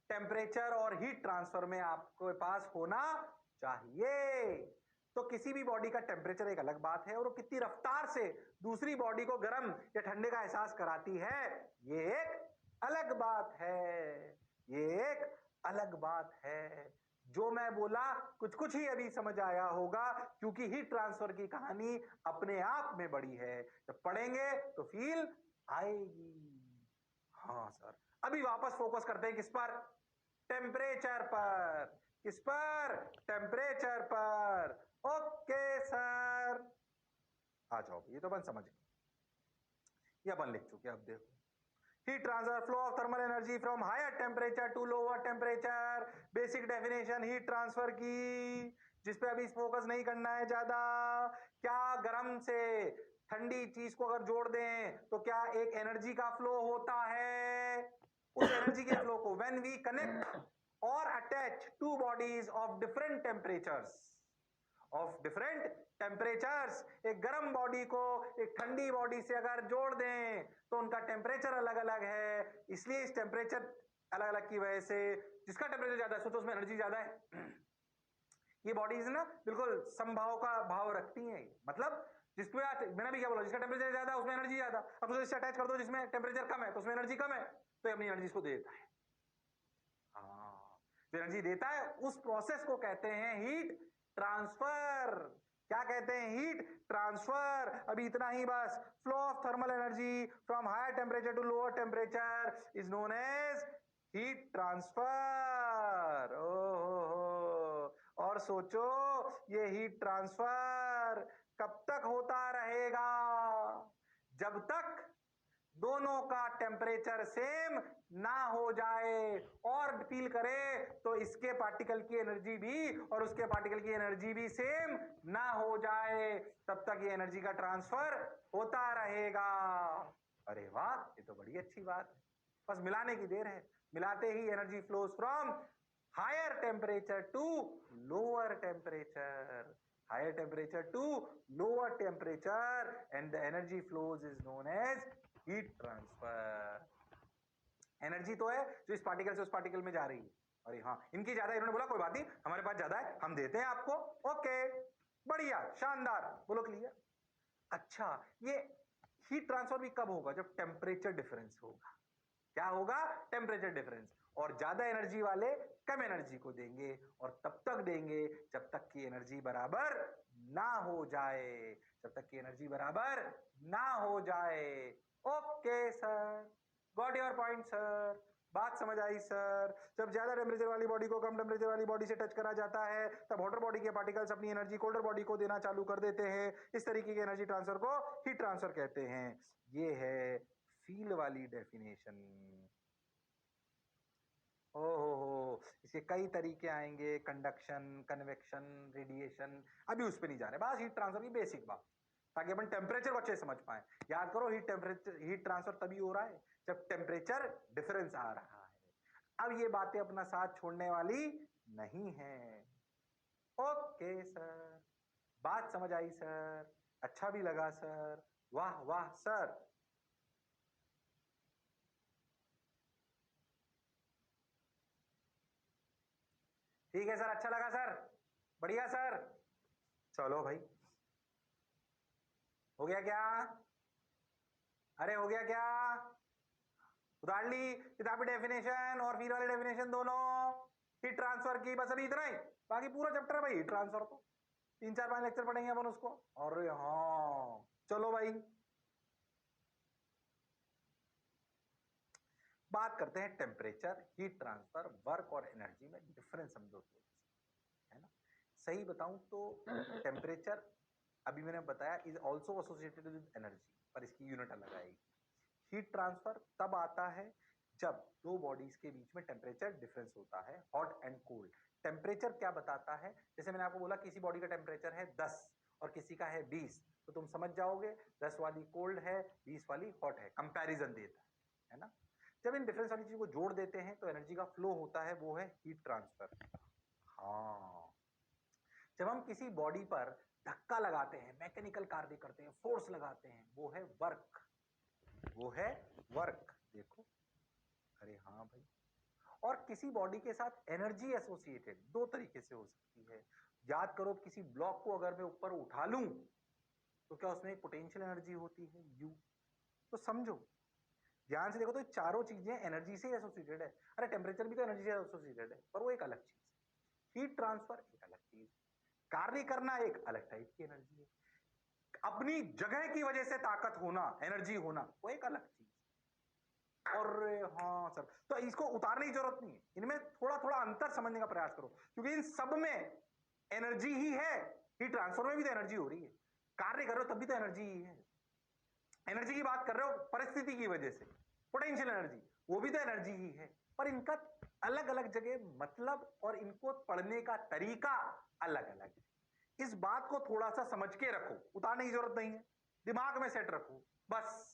टेम्परेचर और हीट ट्रांसफर में आपके पास होना चाहिए। तो किसी भी बॉडी का टेम्परेचर एक अलग बात है और वो कितनी रफ्तार से दूसरी बॉडी को गर्म या ठंडे का एहसास कराती है, ये एक अलग बात है। ये एक अलग बात है। जो मैं बोला कुछ कुछ ही अभी समझ आया होगा, क्योंकि हीट ट्रांसफर की कहानी अपने आप में बड़ी है। जब पढ़ेंगे तो फील आएगी। हाँ सर, अभी वापस फोकस करते हैं किस पर? टेम्परेचर पर। किस पर? टेम्परेचर पर। ओके सर, आ जाओ, ये तो अपन समझ गए, ये अपन लिख चुके। अब देखो, heat transfer, flow of thermal energy from higher temperature to lower temperature. Basic definition heat transfer की, जिसपे अभी फोकस नहीं करना है ज्यादा। क्या गर्म से ठंडी चीज को अगर जोड़ दें तो क्या एक एनर्जी का फ्लो होता है? उस एनर्जी के फ्लो को व्हेन वी कनेक्ट और attach two bodies of different temperatures, एक गर्म बॉडी को एक ठंडी बॉडी से अगर जोड़ दें तो उनका टेम्परेचर अलग अलग है। इसलिए इस टेम्परेचर अलग अलग की वजह से, जिसका टेम्परेचर ज्यादा है सोचो उसमें एनर्जी ज्यादा है। ये बॉडीज ना बिल्कुल समभाव का भाव रखती हैं। मतलब जिसमें मैंने भी क्या बोला, जिसका टेम्परेचर ज्यादा है उसमें एनर्जी ज्यादा। अब सोचो इससे अटैच कर दो जिसमें टेम्परेचर कम है तो उसमें एनर्जी कम है, तो अपनी एनर्जी को देता है। हाँ, जो एनर्जी देता है उस प्रोसेस को कहते हैं हीट ट्रांसफर। क्या कहते हैं? Heat transfer. अभी इतना ही बस। Flow of thermal energy from higher temperature to lower temperature is known as heat transfer. ओहो, और सोचो ये हीट ट्रांसफर कब तक होता रहेगा? जब तक दोनों का टेम्परेचर सेम ना हो जाए। और फील करे तो इसके पार्टिकल की एनर्जी भी और उसके पार्टिकल की एनर्जी भी सेम ना हो जाए, तब तक ये एनर्जी का ट्रांसफर होता रहेगा। अरे वाह, ये तो बड़ी अच्छी बात है। बस मिलाने की देर है। मिलाते ही energy flows from higher temperature to lower temperature, higher temperature to lower temperature, and the energy flows is known as heat transfer। Energy तो है जो इस पार्टिकल से उस पार्टिकल में जा रही है। अरे हाँ, इनकी ज्यादा, इन्होंने बोला कोई बात नहीं, हमारे पास ज्यादा है, हम देते हैं आपको। ओके, बढ़िया, शानदार, बोलो क्लियर। अच्छा, ये हीट ट्रांसफर भी कब होगा? जब टेम्परेचर डिफरेंस होगा। क्या होगा? Temperature difference. और ज्यादा एनर्जी वाले कम एनर्जी को देंगे, और तब तक देंगे जब तक की एनर्जी बराबर ना हो जाए। जब तक की एनर्जी बराबर ना हो जाए। Okay sir, got your point sir, बात समझ आई सर। जब ज्यादा टेम्परेचर वाली बॉडी को कम टेम्परेचर वाली बॉडी से टच करा जाता है तब हॉटर बॉडी के पार्टिकल्स अपनी एनर्जी कोल्डर बॉडी को देना चालू कर देते हैं। इस तरीके के एनर्जी ट्रांसफर को हीट ट्रांसफर कहते हैं। ये है फील वाली डेफिनेशन। ओहो, इसके कई तरीके आएंगे, कंडक्शन, कन्वेक्शन, रेडिएशन, अभी उस पर नहीं जा रहे। बस हीट ट्रांसफर की बेसिक बात, ताकि अपन टेम्परेचर को अच्छे से समझ पाए। याद करो, हीट ट्रांसफर तभी हो रहा है जब टेम्परेचर डिफरेंस आ रहा है। अब ये बातें अपना साथ छोड़ने वाली नहीं है। ओके सर, बात समझ आई सर, अच्छा भी लगा सर, वाह वाह सर। ठीक है सर, अच्छा लगा सर, बढ़िया सर। चलो भाई, हो गया क्या? अरे हो गया क्या? उतार ली किताबी डेफिनेशन और फील वाली डेफिनेशन दोनों हीट ट्रांसफर की। बस अभी इतना ही, बाकी पूरा चैप्टर है भाई हीट ट्रांसफर। तो 3 4 5 लेक्चर पढ़ेंगे अपन उसको। अरे हाँ, चलो भाई, बात करते हैं टेम्परेचर, हीट ट्रांसफर, वर्क और एनर्जी में डिफरेंस समझो, है ना। सही बताऊं तो टेम्परेचर अभी मैंने बताया is also associated with energy, पर इसकी यूनिट अलग आएगी। हीट ट्रांसफर तब आता है जब दो बॉडीज के बीच में टेम्परेचर डिफरेंस होता है, हॉट एंड कोल्ड। टेम्परेचर क्या बताता है, जैसे मैंने आपको बोला किसी बॉडी का टेम्परेचर है 10 और किसी का है 20, तो तुम समझ जाओगे 10 वाली कोल्ड है, 20 वाली हॉट है, कंपैरिजन देता है ना। जब इन डिफरेंस वाली चीज को जोड़ देते हैं तो एनर्जी का फ्लो होता है, वो है हीट ट्रांसफर। हाँ, जब हम किसी बॉडी पर धक्का लगाते हैं, मैकेनिकल कार्य करते हैं, फोर्स लगाते हैं, वो है वर्क, वो है वर्क। देखो, अरे हाँ भाई। और किसी बॉडी के साथ एनर्जी एसोसिएटेड दो तरीके से हो सकती है। याद करो, किसी ब्लॉक को अगर मैं ऊपर उठा लूं तो क्या उसमें एक पोटेंशियल एनर्जी होती है, यू। तो समझो, ध्यान से देखो, तो चारों चीजें एनर्जी से एसोसिएटेड है। अरे टेम्परेचर भी तो एनर्जी से एसोसिएटेड है, पर वो एक अलग चीज। हीट ट्रांसफर एक अलग चीज, कार्य करना एक अलग टाइप की एनर्जी है। अपनी जगह की वजह से ताकत होना, एनर्जी होना, वो एक अलग चीज। और हाँ सर, तो इसको उतारने की जरूरत नहीं है, इनमें थोड़ा थोड़ा अंतर समझने का प्रयास करो, क्योंकि इन सब में एनर्जी ही है। हीट ट्रांसफर में भी तो एनर्जी हो रही है, कार्य कर रहे हो तब भी तो एनर्जी ही है। एनर्जी की बात कर रहे हो परिस्थिति की वजह से, पोटेंशियल एनर्जी, वो भी तो एनर्जी ही है, पर इनका अलग अलग जगह मतलब और इनको पढ़ने का तरीका अलग अलग है। इस बात को थोड़ा सा समझ के रखो, उतारने की जरूरत नहीं है, दिमाग में सेट रखो बस।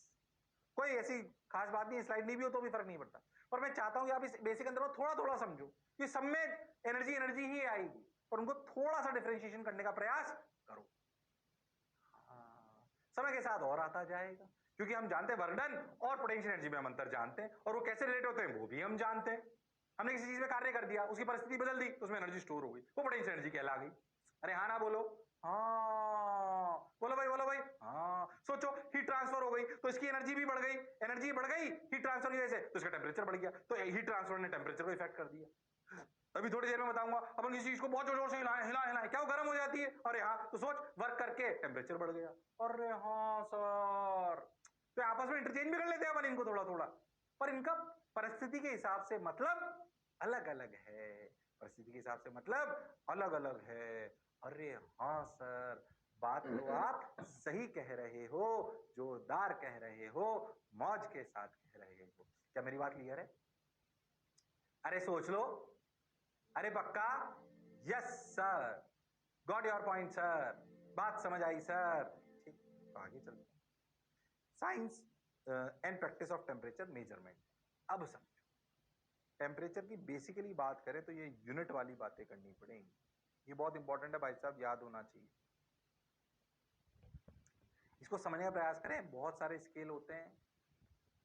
कोई ऐसी खास बात नहीं, स्लाइड नहीं भी हो तो भी फर्क नहीं पड़ता, पर मैं चाहता हूं कि आप इस बेसिक अंदर थोड़ा थोड़ा समझो कि सब में एनर्जी एनर्जी ही आएगी, पर उनको थोड़ा सा डिफरेंशिएशन करने का प्रयास करो। समय के साथ और आता जाएगा, क्योंकि हम जानते हैं वर्कडन और पोटेंशियल एनर्जी में हम अंतर जानते हैं, और वो कैसे रिलेट होते हैं वो भी हम जानते हैं। हमने किसी चीज में कार्य कर दिया, उसकी परिस्थिति बदल दी, तो उसमें एनर्जी स्टोर हो गई, वो पोटेंशियल एनर्जी कहला गई। अरे हाँ ना बोलो, हाँ बोलो भाई, बोलो भाई, हाँ। सोचो, हीट ट्रांसफर हो गई तो इसकी एनर्जी भी बढ़ गई, एनर्जी बढ़ गई हीट ट्रांसफर की वजह से, तो इसका टेम्परेचर बढ़ गया, तो हीट ट्रांसफर ने टेम्परेचर को इफेक्ट कर दिया। अभी थोड़ी देर में बताऊंगा, अपन किसी चीज को बहुत जोर जोर से हिलाएं हिलाएं हिलाएं, क्या वो गर्म हो जाती है? अरे हाँ, तो सोच, वर्क करके टेम्परेचर बढ़ गया। अरे हाँ सर, तो आपस में इंटरचेंज भी कर लेते हैं अपन इनको थोड़ा थोड़ा, पर इनका परिस्थिति के हिसाब से मतलब अलग अलग है, परिस्थिति के हिसाब से मतलब अलग अलग है। अरे हाँ सर, बात तो आप सही कह रहे हो, जोरदार कह रहे हो, मौज के साथ कह रहे हो। क्या मेरी बात क्लियर है? अरे सोच लो, अरे पक्का? Yes sir, got your point sir, बात समझ आई सर। ठीक, तो आगे चलते हैं। Science and practice of temperature measurement. अब समझो, टेम्परेचर की बेसिकली बात करें तो ये यूनिट वाली बातें करनी पड़ेंगी, ये बहुत इंपॉर्टेंट है भाई साहब, याद होना चाहिए। इसको समझने का प्रयास करें, बहुत सारे स्केल होते हैं।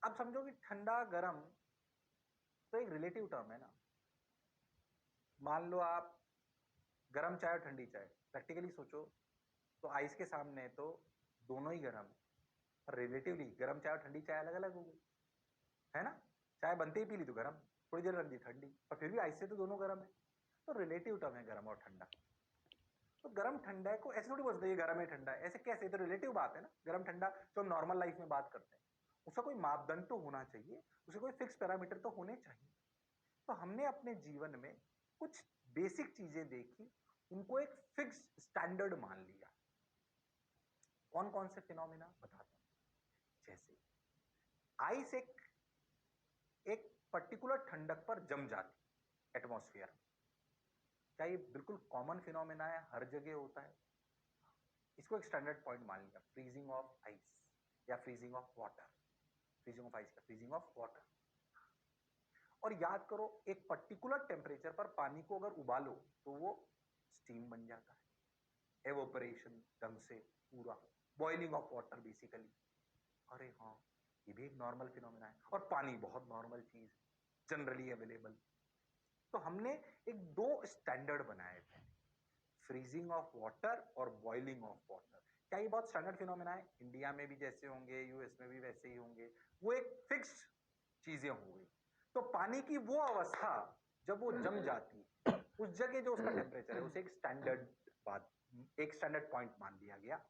अब समझो कि ठंडा गर्म तो एक रिलेटिव टर्म है ना। मान लो आप गर्म चाय और ठंडी चाय, प्रैक्टिकली सोचो तो आइस के सामने तो दोनों ही गर्म है, पर रिलेटिवली गर्म चाय और ठंडी चाय अलग अलग हो गई, है ना। चाय बनते ही पी ली तो गर्म, थोड़ी देर रख दी ठंडी, पर फिर भी आइस से तो दोनों गर्म है, तो रिलेटिव टर्म है गर्म और ठंडा। तो गर्म ठंडा को ऐसे थोड़ी बोलते ये गर्म है ठंडा है, ऐसे कैसे? तो रिलेटिव बात है ना, गर्म ठंडा जो हम नॉर्मल लाइफ में बात करते हैं, उसका कोई मापदंड तो होना चाहिए, उसके कोई फिक्स पैरामीटर तो होने चाहिए। तो हमने अपने जीवन में कुछ बेसिक चीजें देखी, उनको एक फिक्स स्टैंडर्ड मान लिया। कौन कौन से फिनोमिना बताता हूं। जैसे आइस एक पर्टिकुलर ठंडक पर जम जाती एटमॉस्फेयर में, क्या ये बिल्कुल कॉमन फिनोमिना है, हर जगह होता है? इसको एक स्टैंडर्ड पॉइंट मान लिया, फ्रीजिंग ऑफ आइस या freezing of water, freezing of ice का फ्रीजिंग ऑफ वाटर। और याद करो, एक पर्टिकुलर टेम्परेचर पर पानी को अगर उबालो तो वो स्टीम बन जाता है, एवोपरेशन ढंग से पूरा, बॉइलिंग ऑफ वाटर बेसिकली। अरे हाँ, ये भी एक नॉर्मल फिनोमेना है, और पानी बहुत नॉर्मल चीज, जनरली अवेलेबल। तो हमने एक दो स्टैंडर्ड बनाए थे, फ्रीजिंग ऑफ वाटर और बॉइलिंग ऑफ वाटर। क्या ये बहुत स्टैंडर्ड फिनोमेना है? इंडिया में भी जैसे होंगे, यूएस में भी वैसे ही होंगे, वो एक फिक्स चीजें हो गई। तो पानी की वो अवस्था जब वो जम जाती है, उस जगह जो उसका टेम्परेचर है उसे एक स्टैंडर्ड बात, एक स्टैंडर्ड पॉइंट मान लिया गया।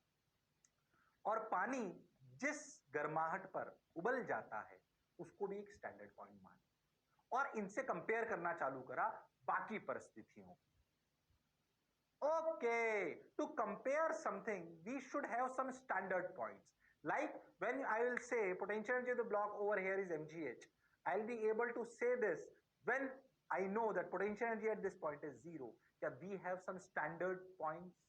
और पानी जिस गर्माहट पर उबल जाता है उसको भी एक स्टैंडर्ड पॉइंट मान और इनसे कंपेयर करना चालू करा बाकी परिस्थितियों। Okay, to compare something, we should have some standard points. Like when I will say potential energy of the block over here is mgh, I'll be able to say this when I know that potential energy at this point is zero. Yeah, we have some standard points.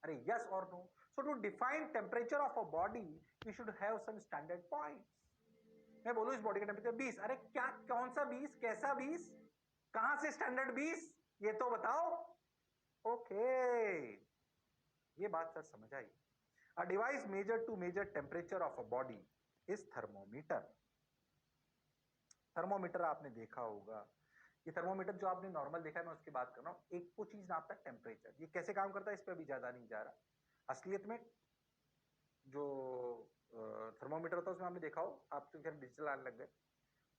Are yes or no? So to define temperature of a body, we should have some standard points. मैं बोलूं इस body का temperature 20, अरे क्या कौन सा 20, कैसा 20, कहां से स्टैंडर्ड 20, ये तो बताओ। ओके, ये बात सर समझ आई। A device measure to measure temperature of a body is thermometer. Thermometer आपने देखा होगा, ये थर्मोमीटर जो आपने नॉर्मल देखा है, मैं उसकी बात कर रहा हूं। एक वो चीज नापता है टेम्परेचर, ये कैसे काम करता है इस पर अभी ज्यादा नहीं जा रहा। असलियत में जो थर्मोमीटर होता है उसमें आपने देखा हो, आप तो खैर डिजिटल आने लग गए,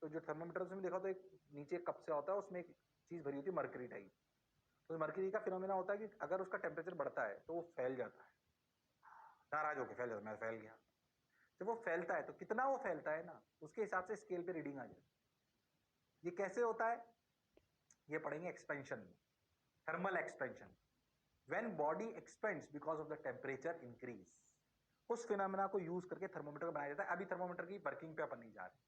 तो जो थर्मोमीटर उसमें देखा तो एक नीचे कप से होता है, उसमें एक चीज भरी होती है मर्करी टाइप। तो मर्करी का फिनोमेना होता है कि अगर उसका टेम्परेचर बढ़ता है तो वो फैल जाता है, नाराज होकर फैल जाता है, मैं फैल गया। जब वो फैलता है तो कितना वो फैलता है ना, उसके हिसाब से स्केल पे रीडिंग आ जाती है। ये कैसे होता है, ये पढ़ेंगे एक्सपेंशन में, thermal expansion. When body expends because of the temperature increase, उस फिनोमेना को यूज करके थर्मोमीटर बनाया जाता है। अभी थर्मोमीटर की वर्किंग पे अपन नहीं जा रहे।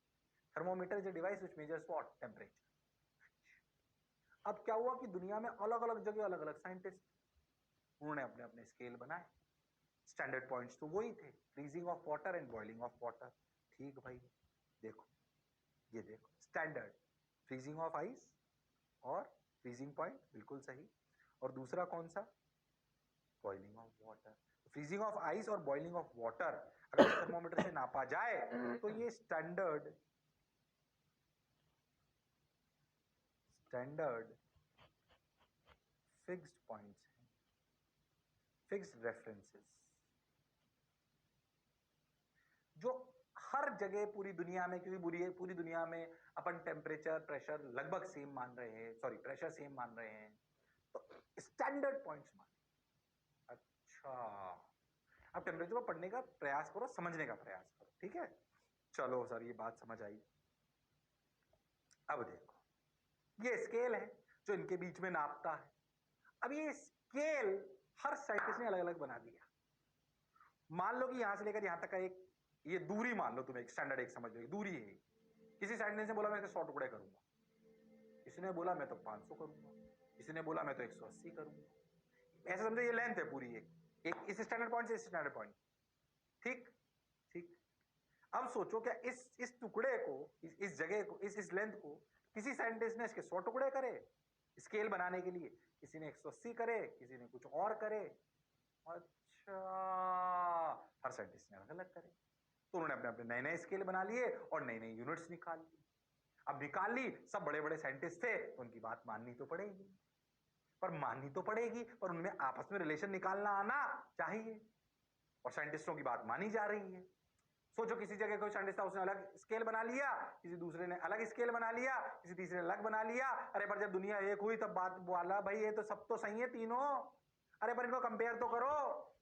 Thermometer is a device which measures what, temperature. अब क्या हुआ कि दुनिया में अलग अलग जगह अलग अलग साइंटिस्ट, उन्होंने अपने अपने स्केल बनाए। स्टैंडर्ड पॉइंट्स तो वही थे, freezing of water and boiling of water. ठीक भाई, देखो ये देखो स्टैंडर्ड, फ्रीजिंग ऑफ आइस और फ्रीजिंग पॉइंट, बिल्कुल सही। और दूसरा कौन सा, boiling of water. Freezing of ice और बॉइलिंग ऑफ वाटर अगर इस थर्मोमीटर से नापा जाए तो ये स्टैंडर्ड फिक्स्ड पॉइंट्स हैं, फिक्स्ड रेफरेंसेस, जो हर जगह पूरी दुनिया में, क्योंकि पूरी दुनिया में अपन टेम्परेचर प्रेशर लगभग सेम मान रहे हैं, सॉरी प्रेशर सेम मान रहे हैं, तो स्टैंडर्ड पॉइंट्स मान। अच्छा, अब टेम्परेचर को पढ़ने का प्रयास करो, समझने का प्रयास करो, ठीक है। चलो सर ये बात समझ आई। अब देखो ये स्केल है जो इनके बीच में नापता है। अब ये स्केल हर साइंटिस्ट ने अलग अलग बना दिया। मान लो कि यहां से लेकर यहां तक का एक ये दूरी मान लो, तुम एक स्टैंडर्ड एक समझ लो, दूरी है। किसी साइंटिस्ट ने बोला मैं 100 टुकड़े करूंगा, किसी ने बोला मैं तो 500 करूंगा, किसी ने बोला मैं तो 180 करूंगा। ऐसा समझो ये लेंथ है पूरी, एक इस स्टैंडर्ड पॉइंट से इस स्टैंडर्ड पॉइंट। ठीक ठीक। अब सोचो क्या इस टुकड़े को, इस जगह को, इस लेंथ को किसी साइंटिस्ट ने इसके 100 टुकड़े करे स्केल बनाने के लिए, किसी ने 180 करे, किसी ने कुछ और करे। अच्छा, हर साइंटिस्ट ने अलग अलग करे, तो उन्होंने अपने अपने नए नए स्केल बना लिए और नई नई यूनिट्स निकाल ली। अब निकाल ली, सब बड़े बड़े साइंटिस्ट थे तो उनकी बात माननी तो पड़ेगी, पर उनमें आपस में रिलेशन निकालना आना चाहिए, और साइंटिस्टों की बात मानी जा रही है। सोचो किसी जगह कोई साइंटिस्ट था, उसने अलग स्केल बना लिया, किसी दूसरे ने अलग स्केल बना लिया, किसी तीसरे ने अलग बना लिया। अरे पर जब दुनिया एक हुई तब बात बोला भाई ये तो सब तो सही है तीनों, अरे पर इनको कंपेयर तो करो।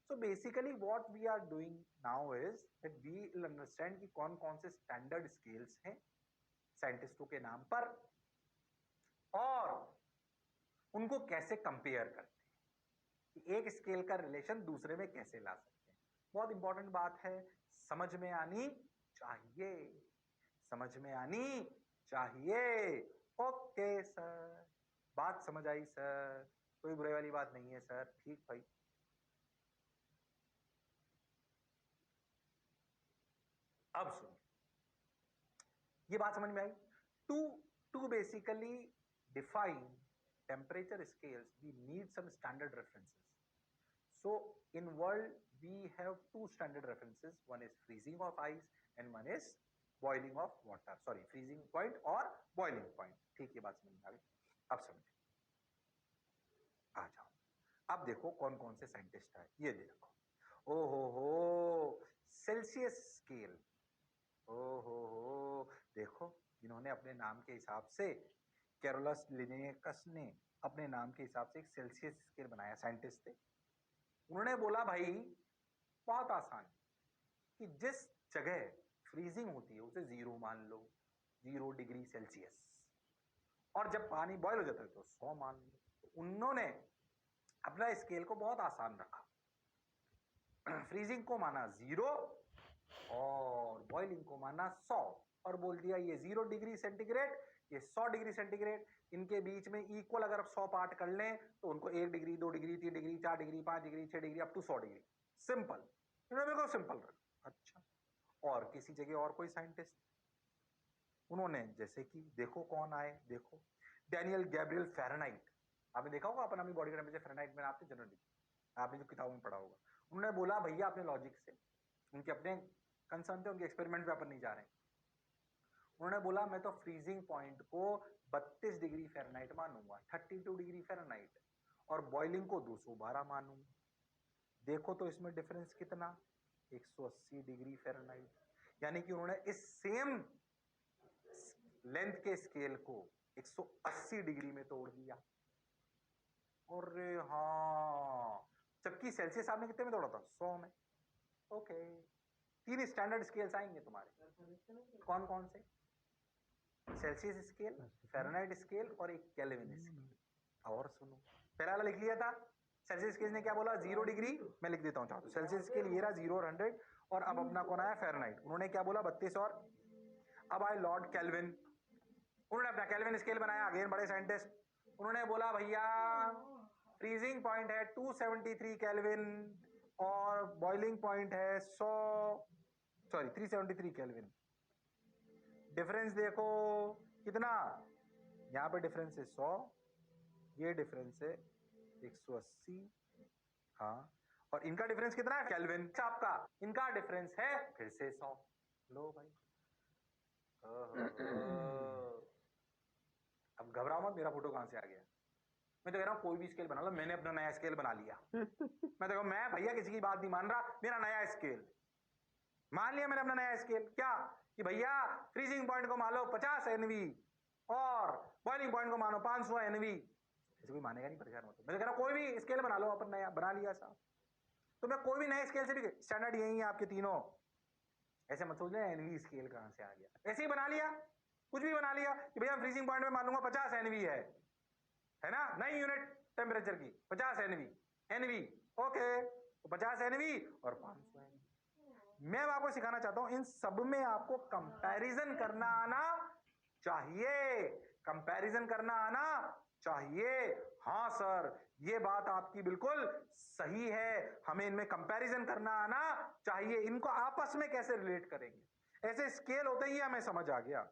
So basically what we are doing now is that we will understand कि कौन कौन से स्टैंडर्ड स्केल्स हैं साइंटिस्टों के नाम पर, और उनको कैसे कंपेयर करते हैं, कि एक स्केल का रिलेशन दूसरे में कैसे ला सकते हैं। बहुत इंपॉर्टेंट बात है, समझ में आनी चाहिए, समझ में आनी चाहिए। ओके सर, बात समझ आई सर, कोई बुराई वाली बात नहीं है सर, ठीक भाई। अब सुनिए, ये बात समझ में आई। To basically define temperature scales, we need some standard references. So in world we have two standard references, one is freezing of ice and one is boiling of water, sorry freezing point और boiling point। ठीक, ये बात समझ में आ गई। अब समझिए, आ जाओ, अब देखो कौन कौन से साइंटिस्ट है। ये देखो, ओ हो सेल्सियस स्केल, ओ हो, देखो इन्होंने अपने नाम के हिसाब से, कैरोलस लिनेकस ने अपने नाम के हिसाब से एक सेल्सियस स्केल बनाया, साइंटिस्ट थे। उन्होंने बोला भाई बहुत आसान, कि जिस जगह फ्रीजिंग होती है उसे 0 मान लो, 0 डिग्री सेल्सियस। और जब पानी बॉयल हो जाता है तो 100 मान लो। तो उन्होंने अपना स्केल को बहुत आसान रखा, फ्रीजिंग को माना 0 और बॉइलिंग को माना 100 और बोल दिया ये 0 डिग्री सेंटीग्रेड, ये 100 डिग्री सेंटीग्रेड, इनके बीच में इक्वल अगर 100 पार्ट कर लें तो उनको 1 degree 2 degree 3 degree 4 degree 5 degree 6 degree up to 100 degree. Simple, इन्होंने बिल्कुल सिंपल रखा। अच्छा, और किसी जगह और कोई साइंटिस्ट, उन्होंने जैसे कि देखो कौन आए, देखो डैनियल गैब्रियल फ़ारेनहाइट। आपने देखा होगा अपन अपनी बॉडी का टेम्परेचर फ़ारेनहाइट में आपने जनरली, आपने जो किताबों में पढ़ा होगा। उन्होंने बोला भैया अपने लॉजिक से, उनके अपने कंसर्न थे, उनके एक्सपेरिमेंट पे अपन नहीं जा रहे हैं। उन्होंने बोला मैं तो फ्रीजिंग पॉइंट को 32 डिग्री फ़ारेनहाइट मानूंगा, 32 डिग्री फ़ारेनहाइट, और बॉइलिंग को 212 मानूंगा। देखो तो इसमें डिफरेंस कितना, 180 डिग्री फ़ारेनहाइट। यानी कि उन्होंने इस सेम लेंथ के स्केल को 180 डिग्री में तोड़ दिया। अरे हाँ, जबकि सेल्सियस आपने कितने में तोड़ा था, 100 में। ओके, 3 स्टैंडर्ड स्केल्स आएंगे तुम्हारे। कौन कौन से, सेल्सियस स्केल, फ़ारेनहाइट स्केल और एक केल्विन स्केल। और सुनो, पहला वाला लिख लिया था, सेल्सियस स्केल ने क्या बोला, 0 डिग्री, मैं लिख देता हूँ चाहो तो। सेल्सियस स्केल ये रहा 0 और 100, और अब अपना कौन आया फ़ारेनहाइट, उन्होंने क्या बोला 32 और अब आए लॉर्ड केल्विन, उन्होंने अपना केल्विन स्केल बनाया, अगेन बड़े साइंटिस्ट। उन्होंने बोला भैया फ्रीजिंग पॉइंट है 273 केल्विन और बॉइलिंग पॉइंट है 373 केल्विन। डिफरेंस देखो कितना, यहाँ पे डिफरेंस है 100, ये डिफरेंस है 180, हाँ, और इनका डिफरेंस कितना है केल्विन, आपका इनका डिफरेंस है फिर से 100। लो भाई, अब घबराओ मत, मेरा फोटो कहां से आ गया। मैं तो कह रहा हूं कोई भी स्केल बना लो, मैंने अपना नया स्केल बना लिया। मैं तो मैं भैया किसी की बात नहीं मान रहा, मेरा नया स्केल मान लिया मैंने, अपना नया स्केल क्या कि भैया फ्रीजिंग पॉइंट को मान लो 50 एनवी और बॉइलिंग पॉइंट को मानो 500 एनवी। ऐसे कोई मानेगा नहीं, परेशान मत। मैं तो कह रहा हूं कोई भी स्केल बना लो, अपन नया बना लिया साहब। तो मैं कोई भी नए स्केल से भी, स्टैंडर्ड यही है आपके तीनों, ऐसे मत सोच लेना एनवी स्केल कहां से आ गया, ऐसे ही बना लिया, कुछ भी बना लिया कि भैया फ्रीजिंग पॉइंट में मान लूंगा 50 एनवी है ना, नई यूनिट टेम्परेचर की 50 एनवी, एनवी ओके, तो 50 एनवी और 500 एनवी। मैं आपको सिखाना चाहता हूं इन सब में आपको कंपैरिजन करना आना चाहिए, कंपैरिजन करना आना चाहिए। हाँ सर, ये बात आपकी बिल्कुल सही है, हमें इनमें कंपैरिजन करना आना चाहिए। इनको आपस में कैसे रिलेट करेंगे, ऐसे स्केल होते ही हमें समझ आ गया,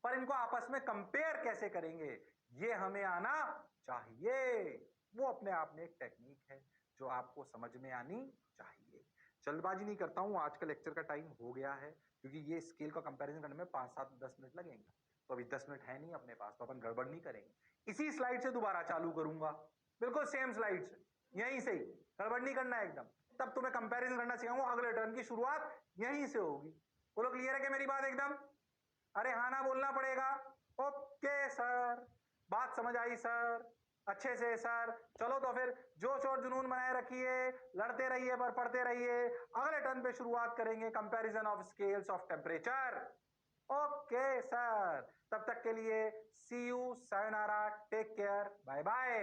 पर इनको आपस में कंपेयर कैसे करेंगे ये हमें आना चाहिए। वो अपने आप में एक टेक्निक है जो आपको समझ में आनी चाहिए। जल्दबाजी नहीं करता हूं, आज का लेक्चर का टाइम हो गया है, क्योंकि ये स्केल का कंपैरिजन करने में 5, 7, 10 मिनट लगेंगे। तो अभी 10 मिनट है नहीं अपने पास, तो अपन गड़बड़ नहीं करेंगे। इसी स्लाइड से दोबारा चालू करूंगा, बिल्कुल सेम स्लाइड से, यहीं से ही, गड़बड़ नहीं करना है एकदम। तब तुम्हें कंपैरिजन करना सिखाऊंगा, अगले टर्न की शुरुआत यहीं से होगी। बोलो क्लियर है क्या मेरी बात एकदम? अरे हाँ ना बोलना पड़ेगा। ओके सर, बात समझ आई सर, अच्छे से सर। चलो तो फिर जोश और जुनून बनाए रखिए, लड़ते रहिए पर पढ़ते रहिए। अगले टर्न पे शुरुआत करेंगे comparison of scales of temperature. Okay sir, तब तक के लिए see you, sayonara, take care, bye bye.